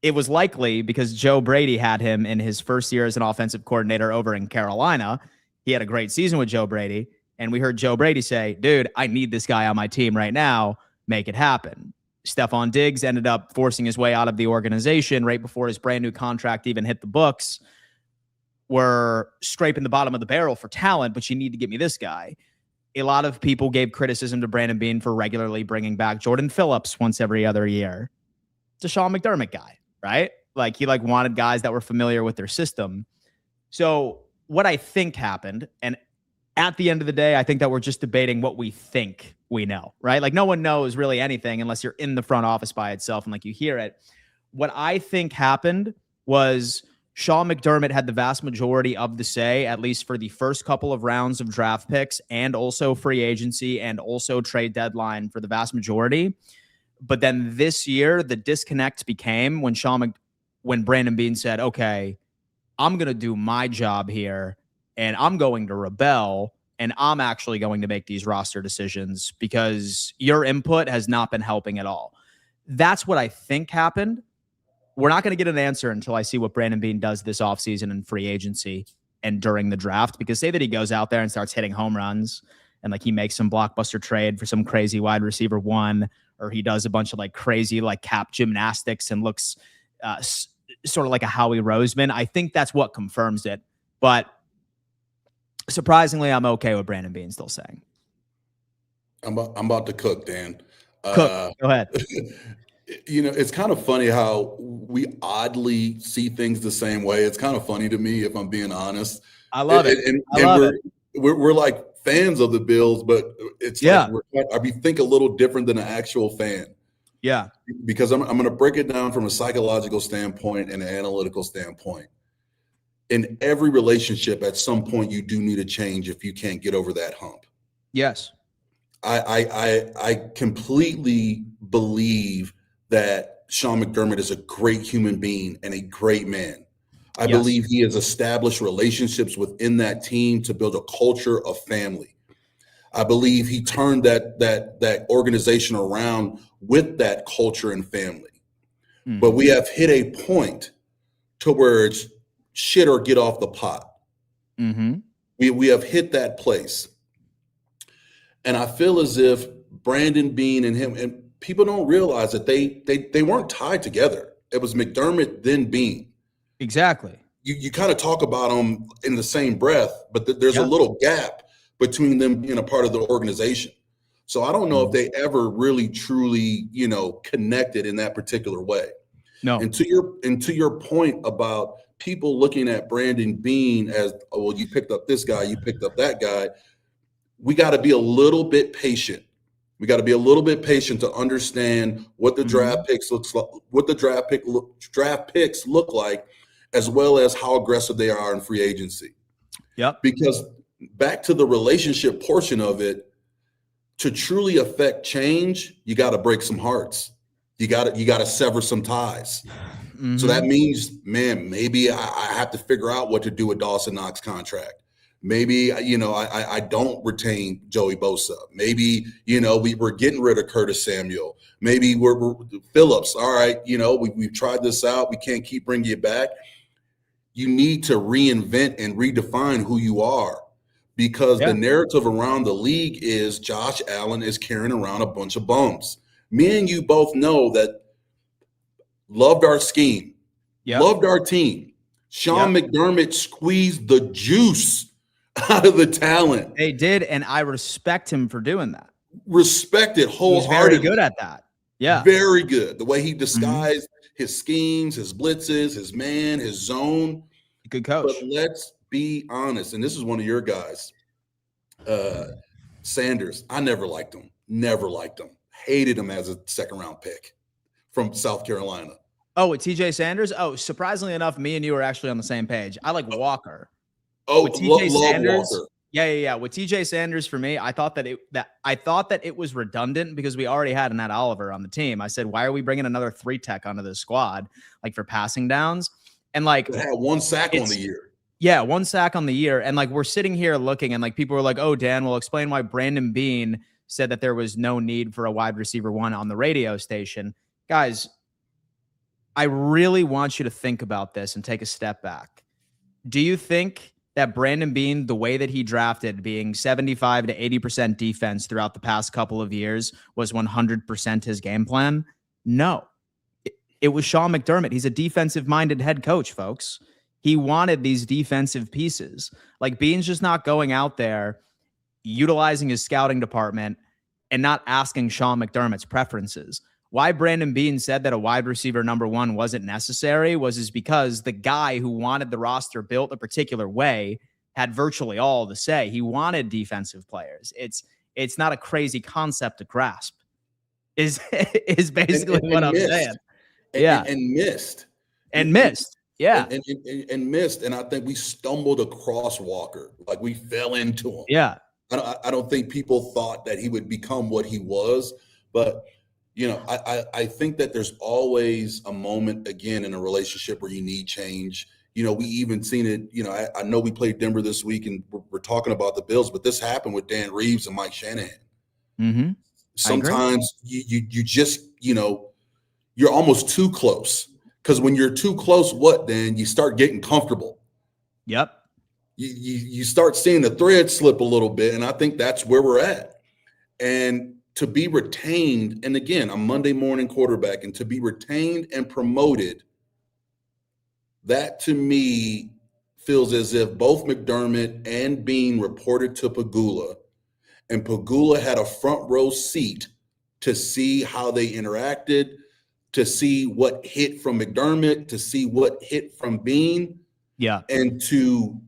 it was likely because Joe Brady had him in his first year as an offensive coordinator over in Carolina. He had a great season with Joe Brady. And we heard Joe Brady say, dude, I need this guy on my team right now. Make it happen. Stephon Diggs ended up forcing his way out of the organization right before his brand new contract even hit the books. We're scraping the bottom of the barrel for talent, but you need to get me this guy. A lot of people gave criticism to Brandon Beane for regularly bringing back Jordan Phillips once every other year. It's a Sean McDermott guy, right? Like he wanted guys that were familiar with their system. So what I think happened, and at the end of the day, I think that we're just debating what we think we know, right? Like no one knows really anything unless you're in the front office by itself and like you hear it. What I think happened was Sean McDermott had the vast majority of the say, at least for the first couple of rounds of draft picks and also free agency and also trade deadline for the vast majority. But then this year, the disconnect became when Brandon Beane said, okay, I'm going to do my job here and I'm going to rebel and I'm actually going to make these roster decisions because your input has not been helping at all. That's what I think happened. We're not going to get an answer until I see what Brandon Beane does this offseason in free agency and during the draft, because say that he goes out there and starts hitting home runs and like he makes some blockbuster trade for some crazy wide receiver one, or he does a bunch of like crazy like cap gymnastics and looks sort of like a Howie Roseman. I think that's what confirms it. But surprisingly, I'm okay with Brandon Beane still saying. I'm about to cook, Dan. Cook, go ahead. You know, it's kind of funny how we oddly see things the same way. It's kind of funny to me, if I'm being honest. I love it. We're like fans of the Bills, but it's like we think a little different than an actual fan. Yeah. Because I'm going to break it down from a psychological standpoint and an analytical standpoint. In every relationship, at some point, you do need a change if you can't get over that hump. Yes. I completely believe that Sean McDermott is a great human being and a great man. I believe he has established relationships within that team to build a culture of family. I believe he turned that organization around with that culture and family. Mm-hmm. But we have hit a point to where it's shit or get off the pot. Mm-hmm. We have hit that place. And I feel as if Brandon Beane and him, and people don't realize that they weren't tied together. It was McDermott, then Beane. Exactly. You kind of talk about them in the same breath, but there's a little gap between them being a part of the organization. So I don't know if they ever really, truly, connected in that particular way. No. And to your point about people looking at Brandon Beane as, oh, well, you picked up this guy, you picked up that guy. We got to be a little bit patient. We got to be a little bit patient to understand what the draft picks looks like, what the draft picks look like, as well as how aggressive they are in free agency. Yep. Because back to the relationship portion of it, to truly affect change, you got to break some hearts. You got to sever some ties. Mm-hmm. So that means, man, maybe I have to figure out what to do with Dawson Knox contract. Maybe, I don't retain Joey Bosa. Maybe, we're getting rid of Curtis Samuel. Maybe we're Phillips. All right, we've tried this out. We can't keep bringing you back. You need to reinvent and redefine who you are, because the narrative around the league is Josh Allen is carrying around a bunch of bums. Me and you both know that. Loved our scheme. Loved our team. Sean McDermott squeezed the juice out of the talent. They did, and I respect him for doing that. Respect it wholeheartedly. He's very good at that. Yeah. Very good. The way he disguised his schemes, his blitzes, his man, his zone. Good coach. But let's be honest, and this is one of your guys, Sanders. I never liked him. Never liked him. Hated him as a second-round pick from South Carolina. Oh, with TJ Sanders? Oh, surprisingly enough, me and you are actually on the same page. I like Walker. Oh, with TJ Sanders, Walker. Yeah. With TJ Sanders, for me, I thought that it was redundant because we already had Nat Oliver on the team. I said, why are we bringing another 3-tech onto the squad, like for passing downs? And like, it had 1 sack on the year. Yeah, 1 sack on the year. And like, we're sitting here looking, and like, people were like, oh, Dan, will explain why Brandon Beane said that there was no need for a wide receiver 1 on the radio station. Guys, I really want you to think about this and take a step back. Do you think that Brandon Beane, the way that he drafted, being 75 to 80% defense throughout the past couple of years, was 100% his game plan? No. It was Sean McDermott. He's a defensive-minded head coach, folks. He wanted these defensive pieces. Like, Beane's just not going out there, utilizing his scouting department, and not asking Sean McDermott's preferences. Why Brandon Beane said that a wide receiver number 1 wasn't necessary is because the guy who wanted the roster built a particular way had virtually all to say. He wanted defensive players. It's not a crazy concept to grasp. Is basically what I'm saying. And missed. Yeah. And missed. And I think we stumbled across Walker. Like, we fell into him. Yeah. I don't think people thought that he would become what he was, but you know, I think that there's always a moment, again, in a relationship where you need change. You know, we even seen it, you know, I know we played Denver this week and we're talking about the Bills, but this happened with Dan Reeves and Mike Shanahan. Mm-hmm. Sometimes you just, you know, you're almost too close, because when you're too close, then you start getting comfortable. Yep. You start seeing the thread slip a little bit, and I think that's where we're at. And to be retained, and again, a Monday morning quarterback, and to be retained and promoted, that to me feels as if both McDermott and Beane reported to Pagula, and Pagula had a front row seat to see how they interacted, to see what hit from McDermott, to see what hit from Beane, and to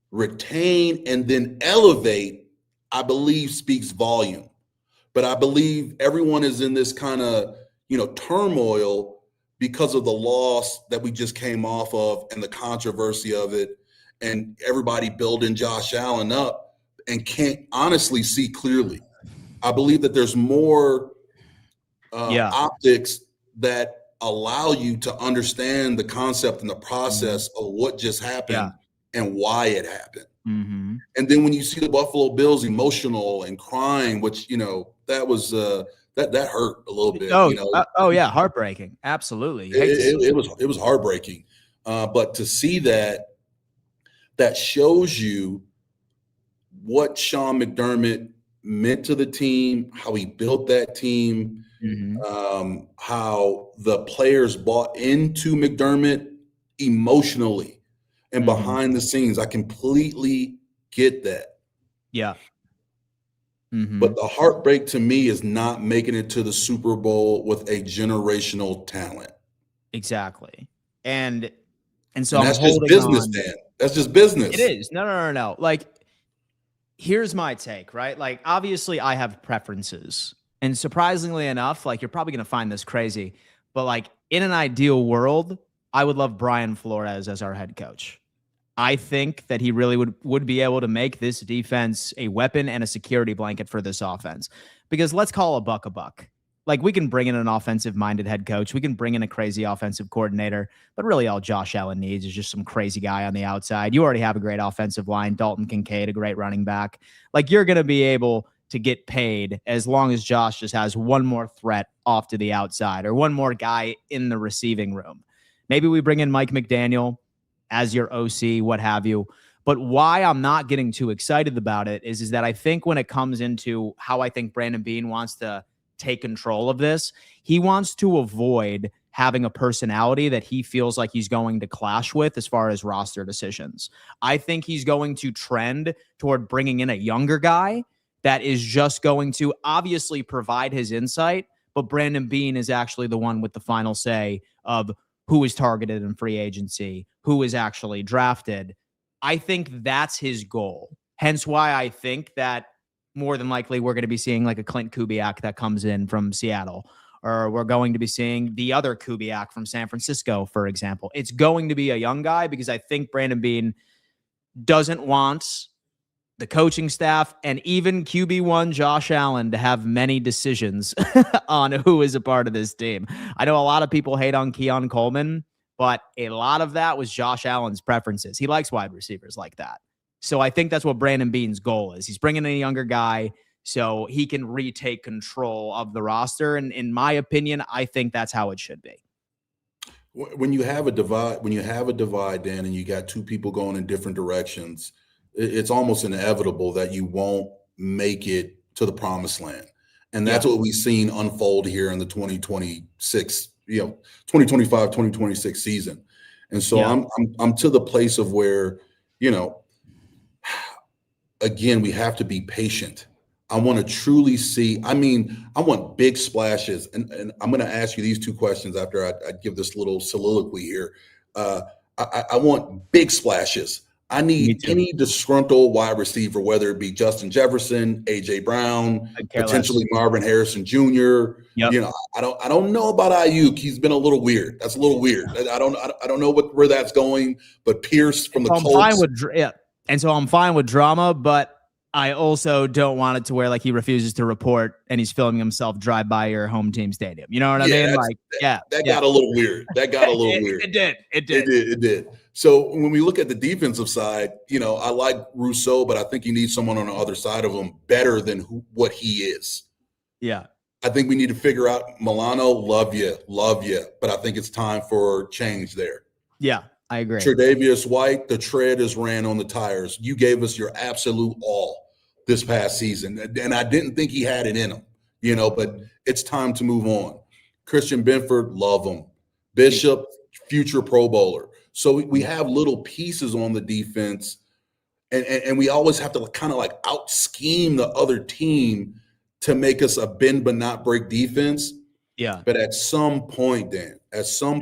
retain and then elevate, I believe speaks volume. But I believe everyone is in this kind of, you know, turmoil because of the loss that we just came off of and the controversy of it, and everybody building Josh Allen up and can't honestly see clearly. I believe that there's more optics that allow you to understand the concept and the process of what just happened and why it happened. Mm-hmm. And then when you see the Buffalo Bills emotional and crying, which, you know, that was that hurt a little bit. Oh, you know? Heartbreaking. Absolutely. It was heartbreaking. But to see that shows you what Sean McDermott meant to the team, how he built that team, how the players bought into McDermott emotionally and behind the scenes. I completely get that. Yeah. But the heartbreak to me is not making it to the Super Bowl with a generational talent. Exactly. And so that's just business, Dan. That's just business. It is. No. Like, here's my take, right? Like, obviously I have preferences. And surprisingly enough, like, you're probably going to find this crazy, but like, in an ideal world, I would love Brian Flores as our head coach. I think that he really would be able to make this defense a weapon and a security blanket for this offense. Because let's call a buck. Like, we can bring in an offensive-minded head coach. We can bring in a crazy offensive coordinator. But really all Josh Allen needs is just some crazy guy on the outside. You already have a great offensive line. Dalton Kincaid, a great running back. Like, you're going to be able to get paid as long as Josh just has one more threat off to the outside or one more guy in the receiving room. Maybe we bring in Mike McDaniel as your OC, what have you. But why I'm not getting too excited about it is that I think when it comes into how I think Brandon Beane wants to take control of this, he wants to avoid having a personality that he feels like he's going to clash with as far as roster decisions. I think he's going to trend toward bringing in a younger guy that is just going to obviously provide his insight, but Brandon Beane is actually the one with the final say of who is targeted in free agency, who is actually drafted. I think that's his goal. Hence why I think that more than likely we're going to be seeing like a Clint Kubiak that comes in from Seattle, or we're going to be seeing the other Kubiak from San Francisco, for example. It's going to be a young guy because I think Brandon Beane doesn't want the coaching staff and even QB1 Josh Allen to have many decisions on who is a part of this team. I know a lot of people hate on Keon Coleman, but a lot of that was Josh Allen's preferences. He likes wide receivers like that. So I think that's what Brandon Beane's goal is. He's bringing in a younger guy so he can retake control of the roster. And in my opinion, I think that's how it should be. When you have a divide, Dan, and you got two people going in different directions, it's almost inevitable that you won't make it to the promised land. And that's what we've seen unfold here in the 2026, 2025, 2026 season. And so I'm to the place of where, again, we have to be patient. I want to truly see, I want big splashes. And I'm going to ask you these two questions after I give this little soliloquy here. I want big splashes. I need any disgruntled wide receiver, whether it be Justin Jefferson, AJ Brown, potentially Marvin Harrison Jr. I don't know about Ayuk. He's been a little weird. That's a little weird. I don't know where that's going. But Pierce from the Colts. And so I'm fine with drama, but I also don't want it to where like he refuses to report and he's filming himself drive by your home team stadium. You know what I mean? That got a little weird. That got a little weird. It did. So when we look at the defensive side, I like Rousseau, but I think you need someone on the other side of him better than what he is. Yeah. I think we need to figure out Milano, love you, but I think it's time for change there. Yeah, I agree. Tre'Davious White, the tread is ran on the tires. You gave us your absolute all this past season, and I didn't think he had it in him, but it's time to move on. Christian Benford, love him. Bishop, future Pro Bowler. So we have little pieces on the defense, and we always have to kind of like out-scheme the other team to make us a bend but not break defense. Yeah. But at some point, Dan,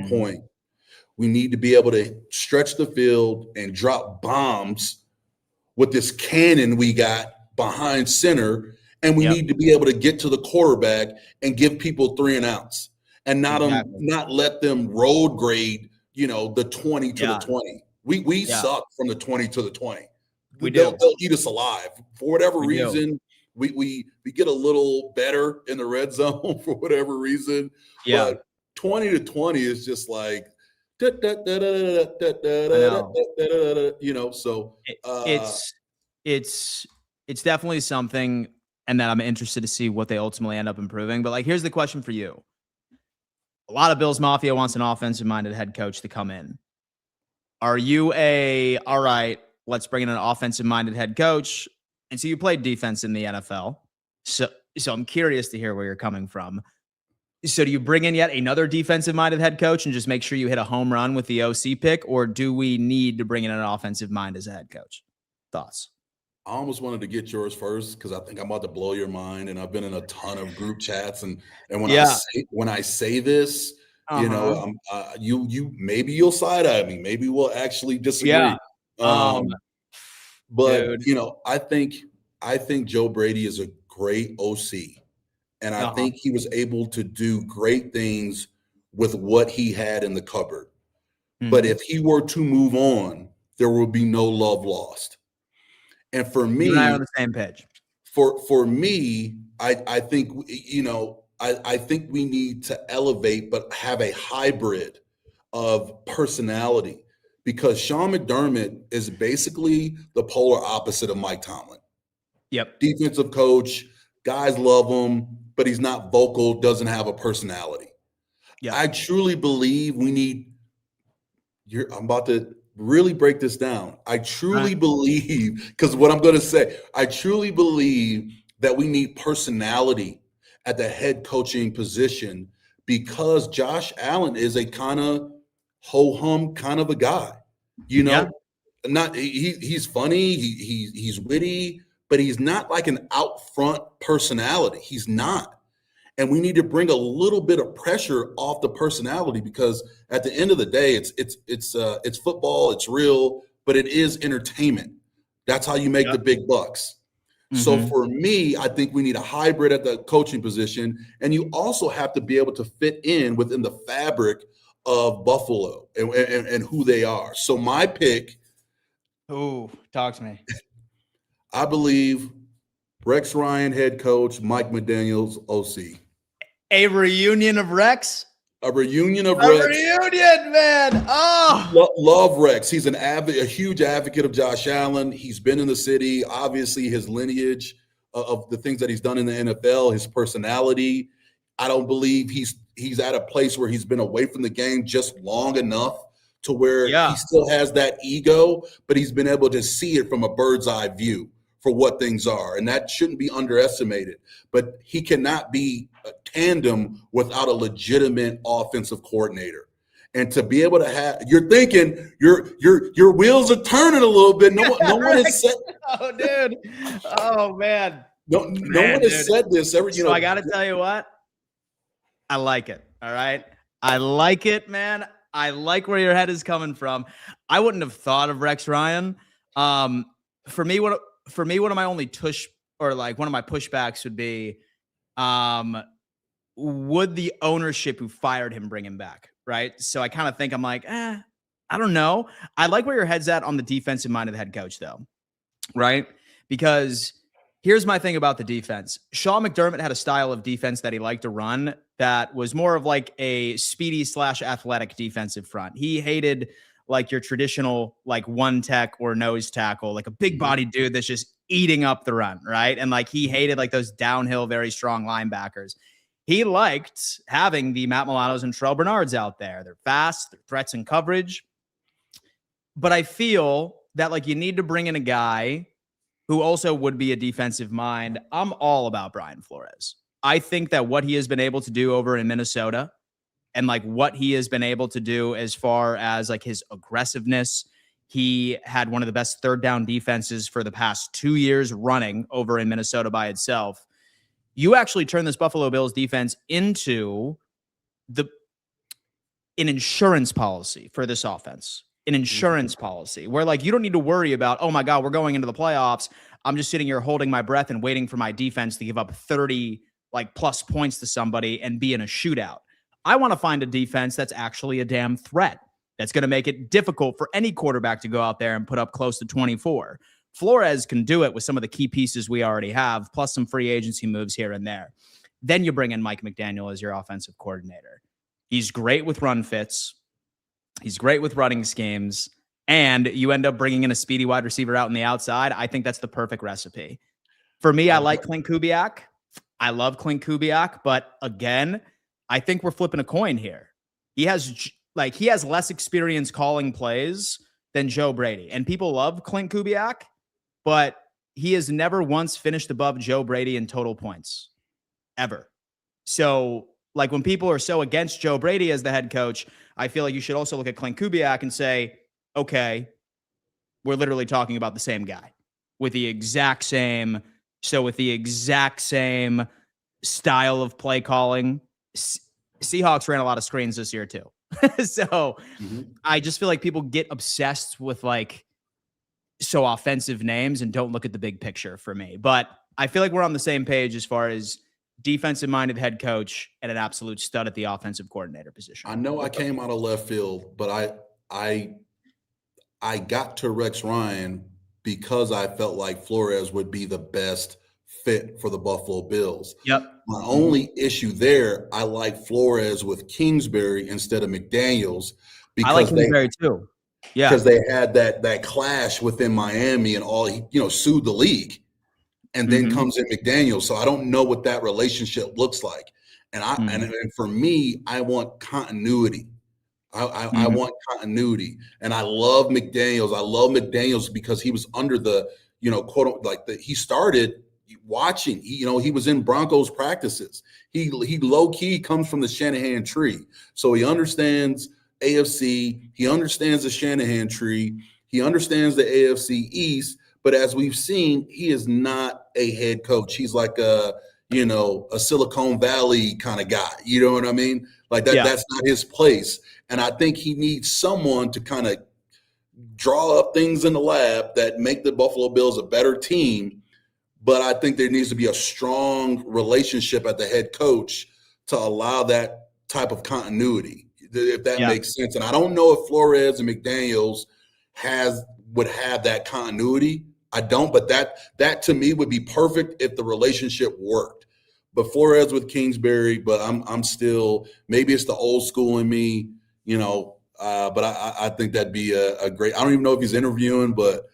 point, we need to be able to stretch the field and drop bombs with this cannon we got behind center, and we need to be able to get to the quarterback and give people 3 and outs and not let them road grade, the 20 to the 20. We suck from the 20 to the 20. They'll eat us alive. For whatever reason, we get a little better in the red zone for whatever reason. Yeah. But 20 to 20 is just like so it's definitely something, and that I'm interested to see what they ultimately end up improving. But like, here's the question for you. A lot of Bills Mafia wants an offensive-minded head coach to come in. Are you all right, let's bring in an offensive-minded head coach? And so you played defense in the NFL. So I'm curious to hear where you're coming from. So do you bring in yet another defensive-minded head coach and just make sure you hit a home run with the OC pick, or do we need to bring in an offensive mind as a head coach? Thoughts? I almost wanted to get yours first because I think I'm about to blow your mind, and I've been in a ton of group chats, and when I say this, you maybe you'll side eye me, maybe we'll actually disagree. Yeah. But I think Joe Brady is a great OC. And I think he was able to do great things with what he had in the cupboard. Mm-hmm. But if he were to move on, there would be no love lost. And for me, you and I are on the same page. For me, I think I think we need to elevate, but have a hybrid of personality, because Sean McDermott is basically the polar opposite of Mike Tomlin. Yep. Defensive coach, guys love him, but he's not vocal, doesn't have a personality. Yeah. I truly believe we need I'm about to really break this down. I truly believe, because what I'm going to say, I truly believe that we need personality at the head coaching position, because Josh Allen is a kind of ho-hum kind of a guy. Not he's funny, he's witty, but he's not like an out front personality. He's not. And we need to bring a little bit of pressure off the personality, because at the end of the day, it's football, it's real, but it is entertainment. That's how you make the big bucks. So for me, I think we need a hybrid at the coaching position, and you also have to be able to fit in within the fabric of Buffalo and who they are. So my pick. Ooh, talk to me. I believe Rex Ryan, head coach, Mike McDaniels, OC. A reunion of Rex? A reunion of Rex. A reunion, man. Oh. Love Rex. He's a huge advocate of Josh Allen. He's been in the city. Obviously, his lineage of the things that he's done in the NFL, his personality. I don't believe he's at a place where he's been away from the game just long enough to where he still has that ego, but he's been able to see it from a bird's eye view for what things are. And that shouldn't be underestimated. But he cannot be a tandem without a legitimate offensive coordinator. And to be able to have, you're thinking your wheels are turning a little bit. No one has said. Oh, dude. Oh, man. No one has said this. So I got to tell you what. I like it. All right. I like it, man. I like where your head is coming from. I wouldn't have thought of Rex Ryan. For me, one of my only one of my pushbacks would be, would the ownership who fired him bring him back? Right. So I kind of think I'm like, I don't know. I like where your head's at on the defensive mind of the head coach, though. Right. Because here's my thing about the defense. Sean McDermott had a style of defense that he liked to run that was more of like a speedy / athletic defensive front. He hated like your traditional like one tech or nose tackle, like a big body dude that's just eating up the run, right? And like he hated like those downhill, very strong linebackers. He liked having the Matt Milanos and Terrell Bernards out there. They're fast, they're threats in coverage. But I feel that like you need to bring in a guy who also would be a defensive mind. I'm all about Brian Flores. I think that what he has been able to do over in Minnesota and like what he has been able to do as far as like his aggressiveness, he had one of the best third down defenses for the past 2 years running over in Minnesota by itself. You actually turn this Buffalo Bills defense into an insurance policy for this offense. An insurance policy where like you don't need to worry about, oh my God, we're going into the playoffs. I'm just sitting here holding my breath and waiting for my defense to give up 30 like plus points to somebody and be in a shootout. I want to find a defense that's actually a damn threat. That's going to make it difficult for any quarterback to go out there and put up close to 24. Flores can do it with some of the key pieces we already have, plus some free agency moves here and there. Then you bring in Mike McDaniel as your offensive coordinator. He's great with run fits. He's great with running schemes, and you end up bringing in a speedy wide receiver out on the outside. I think that's the perfect recipe. For me, I like Clint Kubiak. I love Clint Kubiak, but again, I think we're flipping a coin here. He has less experience calling plays than Joe Brady, and people love Clint Kubiak, but he has never once finished above Joe Brady in total points, ever. So, like when people are so against Joe Brady as the head coach, I feel like you should also look at Clint Kubiak and say, okay, we're literally talking about the same guy with the exact same style of play calling. Seahawks ran a lot of screens this year too. So I just feel like people get obsessed with like so offensive names and don't look at the big picture for me. But I feel like we're on the same page as far as defensive-minded head coach and an absolute stud at the offensive coordinator position. I know I came out of left field, but I got to Rex Ryan because I felt like Flores would be the best fit for the Buffalo Bills. Yep. My only issue there, I like Flores with Kingsbury instead of McDaniels because I like Kingsbury too. Yeah, because they had that clash within Miami and all. He sued the league. And then comes in McDaniel. So I don't know what that relationship looks like. And and for me, I want continuity. I want continuity. And I love McDaniels. I love McDaniels because he was under the, quote, like he started watching. He was in Broncos practices. He low key comes from the Shanahan tree. So he understands AFC. He understands the Shanahan tree. He understands the AFC East. But as we've seen, he is not a head coach. He's like a Silicon Valley kind of guy. You know what I mean? Like that. Yeah. That's not his place. And I think he needs someone to kind of draw up things in the lab that make the Buffalo Bills a better team. But I think there needs to be a strong relationship at the head coach to allow that type of continuity, if that makes sense. And I don't know if Flores and McDaniels would have that continuity. I don't, but that to me would be perfect if the relationship worked. But Flores with Kingsbury, but I'm still, maybe it's the old school in me, but I think that'd be a great. I don't even know if he's interviewing, but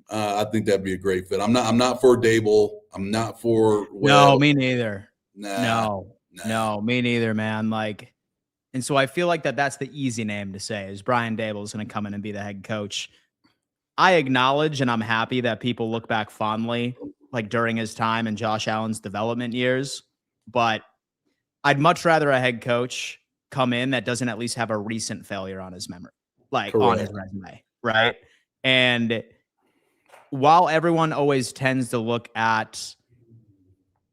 I think that'd be a great fit. I'm not for Daboll. I'm not for No, me neither. Nah. No, me neither, man. And so I feel like that's the easy name to say is Brian Daboll is going to come in and be the head coach. I acknowledge and I'm happy that people look back fondly, during his time in Josh Allen's development years, but I'd much rather a head coach come in that doesn't at least have a recent failure on his memory, on his resume, right? And while everyone always tends to look at,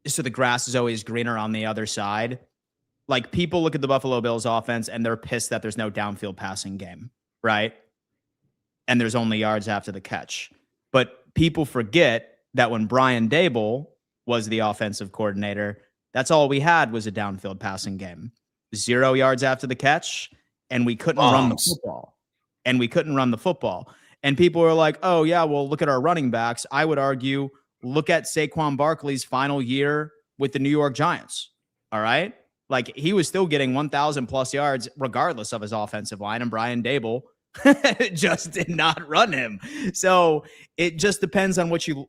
so the grass is always greener on the other side, people look at the Buffalo Bills offense and they're pissed that there's no downfield passing game, right? And there's only yards after the catch. But people forget that when Brian Daboll was the offensive coordinator, that's all we had was a downfield passing game. 0 yards after the catch, and we couldn't run the football. And people are like, oh, yeah, well, look at our running backs. I would argue, look at Saquon Barkley's final year with the New York Giants, all right? He was still getting 1,000-plus yards regardless of his offensive line, and Brian Daboll just did not run him. So it just depends on what you're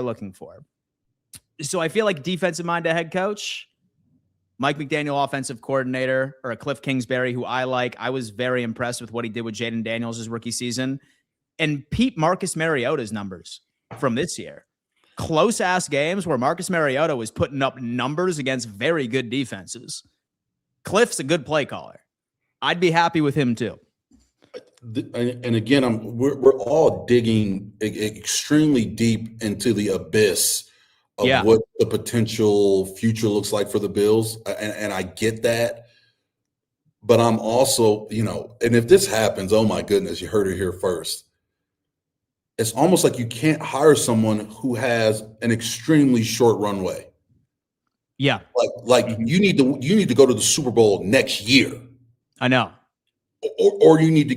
looking for. So I feel like defensive-minded head coach, Mike McDaniel offensive coordinator, or a Cliff Kingsbury, who I like. I was very impressed with what he did with Jaden Daniels his rookie season. And Pete Marcus Mariota's numbers from this year. Close-ass games where Marcus Mariota was putting up numbers against very good defenses. Cliff's a good play caller. I'd be happy with him too. And again, we're all digging extremely deep into the abyss of what the potential future looks like for the Bills. And I get that. But I'm also, and if this happens, oh my goodness, you heard it here first. It's almost like you can't hire someone who has an extremely short runway. Yeah. You need to go to the Super Bowl next year. I know. Or you need to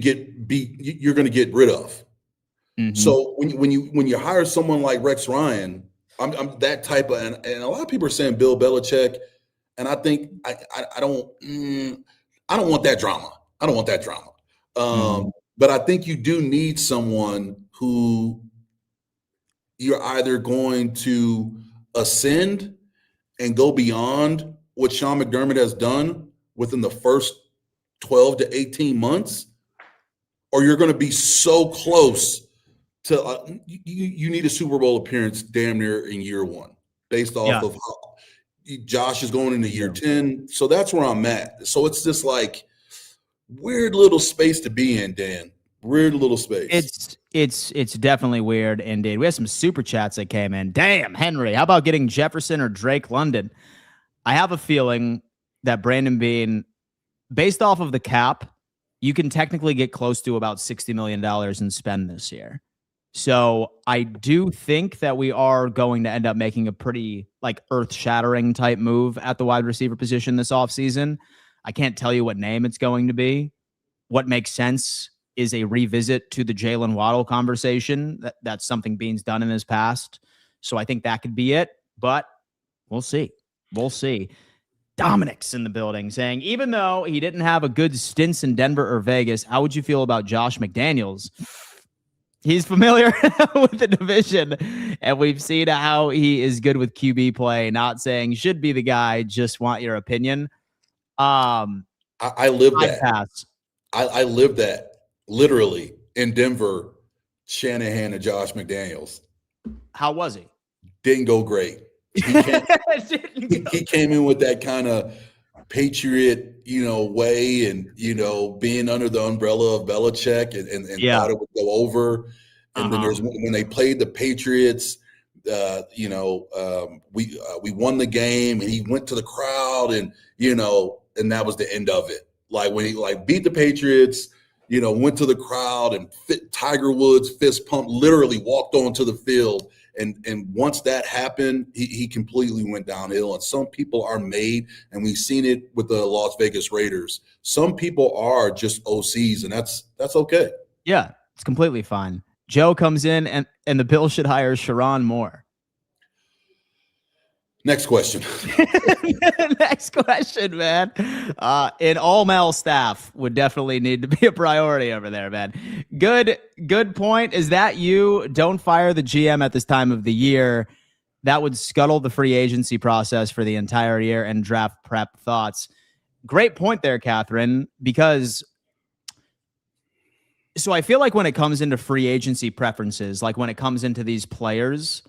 you're going to get rid of. Mm-hmm. So when you hire someone like Rex Ryan, I'm that type of, and a lot of people are saying Bill Belichick, and I think I don't want that drama. I don't want that drama. But I think you do need someone who you're either going to ascend and go beyond what Sean McDermott has done within the first 12 to 18 months, or you're going to be so close to you need a Super Bowl appearance damn near in year one, based off of how Josh is going into year 10. So that's where I'm at. So it's just weird little space to be in, Dan. Weird little space. It's definitely weird indeed. We have some super chats that came in. Damn, Henry, how about getting Jefferson or Drake London? I have a feeling that Brandon Beane, based off of the cap, you can technically get close to about $60 million in spend this year. So I do think that we are going to end up making a pretty earth-shattering type move at the wide receiver position this offseason. I can't tell you what name it's going to be. What makes sense is a revisit to the Jalen Waddle conversation. That's something Beane's done in his past. So I think that could be it, but we'll see. We'll see. Dominic's in the building saying, even though he didn't have a good stints in Denver or Vegas, how would you feel about Josh McDaniels? He's familiar with the division, and we've seen how he is good with QB play. Not saying should be the guy, just want your opinion. I live that. I live that literally in Denver. Shanahan and Josh McDaniels. How was he? Didn't go great. He came in with that kind of Patriot, way, and being under the umbrella of Belichick, and thought it would go over. And then when they played the Patriots, we won the game, and he went to the crowd, and and that was the end of it. When he beat the Patriots, went to the crowd and Tiger Woods fist pump, literally walked onto the field. And once that happened, he completely went downhill. And some people are made, and we've seen it with the Las Vegas Raiders. Some people are just OCs, and that's okay. Yeah, it's completely fine. Joe comes in, and the Bills should hire Sharon Moore. Next question. Next question, man. An all-male staff would definitely need to be a priority over there, man. Good point. Is that you? Don't fire the GM at this time of the year. That would scuttle the free agency process for the entire year and draft prep. Thoughts? Great point there, Catherine, because so I feel like when it comes into free agency preferences, like when it comes into these players,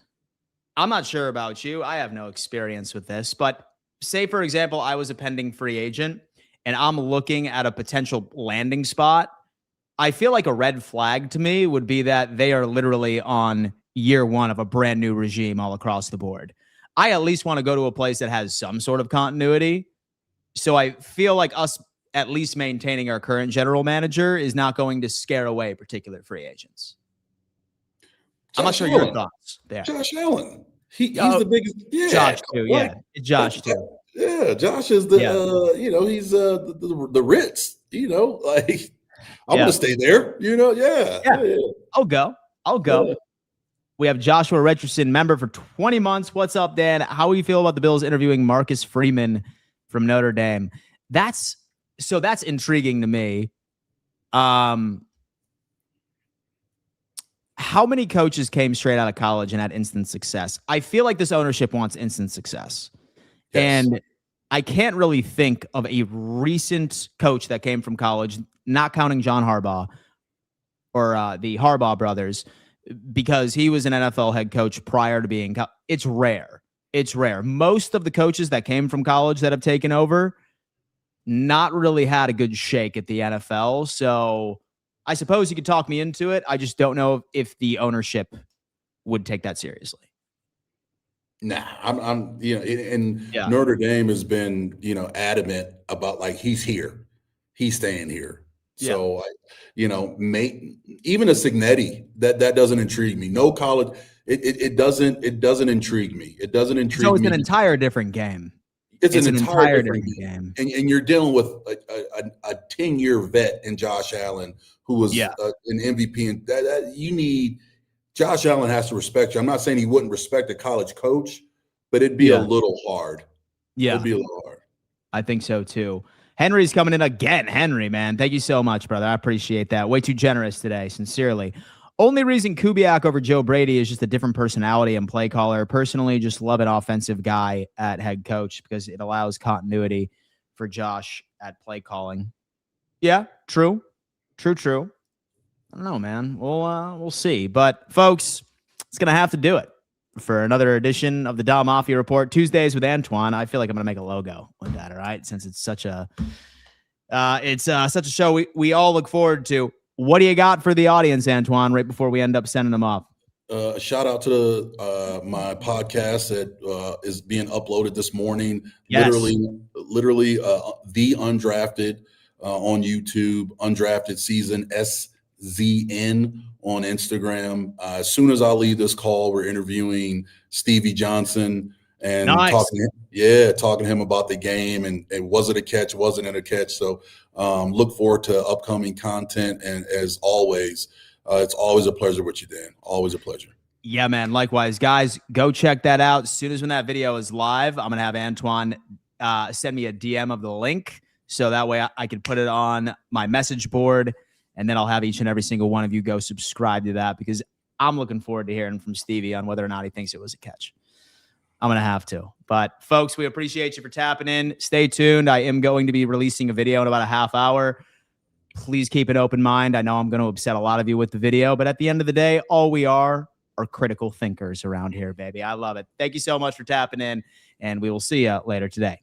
I'm not sure about you. I have no experience with this, but say, for example, I was a pending free agent and I'm looking at a potential landing spot. I feel like a red flag to me would be that they are literally on year one of a brand new regime all across the board. I at least want to go to a place that has some sort of continuity. So I feel like us at least maintaining our current general manager is not going to scare away particular free agents. I'm not sure your thoughts there. Josh Allen. He's the biggest. Yeah, Josh too. Yeah, Josh too. Yeah, Josh is the he's the Ritz. Like I want to stay there. Yeah. I'll go. Yeah. We have Joshua Richardson, member for 20 months. What's up, Dan? How do you feel about the Bills interviewing Marcus Freeman from Notre Dame? That's intriguing to me. How many coaches came straight out of college and had instant success? I feel like this ownership wants instant success. Yes. And I can't really think of a recent coach that came from college, not counting John Harbaugh or the Harbaugh brothers, because he was an NFL head coach prior to being it's rare. It's rare. Most of the coaches that came from college that have taken over not really had a good shake at the NFL. So I suppose you could talk me into it. I just don't know if the ownership would take that seriously. Nah, I'm Notre Dame has been, adamant about like, he's here, he's staying here. So, even a Signetti, that doesn't intrigue me. No college, it doesn't intrigue me. It doesn't intrigue me. So it's an entire different game. It's an entire different game. And you're dealing with a 10-year vet in Josh Allen, who was an MVP. And that you need – Josh Allen has to respect you. I'm not saying he wouldn't respect a college coach, but it'd be a little hard. Yeah. It'd be a little hard. I think so, too. Henry's coming in again. Henry, man, thank you so much, brother. I appreciate that. Way too generous today, sincerely. Only reason Kubiak over Joe Brady is just a different personality and play caller. Personally, just love an offensive guy at head coach because it allows continuity for Josh at play calling. Yeah, true. I don't know, man. We'll see. But folks, it's gonna have to do it for another edition of the Dom Mafia Report. Tuesdays with Antoine. I feel like I'm gonna make a logo with that. All right, since it's such a show we all look forward to. What do you got for the audience, Antoine, right before we end up sending them off? Shout out to my podcast that is being uploaded this morning. Yes. Literally, The Undrafted on YouTube, Undrafted Season, SZN on Instagram. As soon as I leave this call, we're interviewing Stevie Johnson and talking to him about the game and was it a catch, wasn't it a catch? So look forward to upcoming content. And as always, it's always a pleasure with you, Dan. Always a pleasure. Yeah, man. Likewise, guys, go check that out. As soon as when that video is live, I'm going to have Antoine send me a DM of the link. So that way I can put it on my message board, and then I'll have each and every single one of you go subscribe to that because I'm looking forward to hearing from Stevie on whether or not he thinks it was a catch. I'm going to have to. But, folks, we appreciate you for tapping in. Stay tuned. I am going to be releasing a video in about a half hour. Please keep an open mind. I know I'm going to upset a lot of you with the video, but at the end of the day, all we are critical thinkers around here, baby. I love it. Thank you so much for tapping in, and we will see you later today.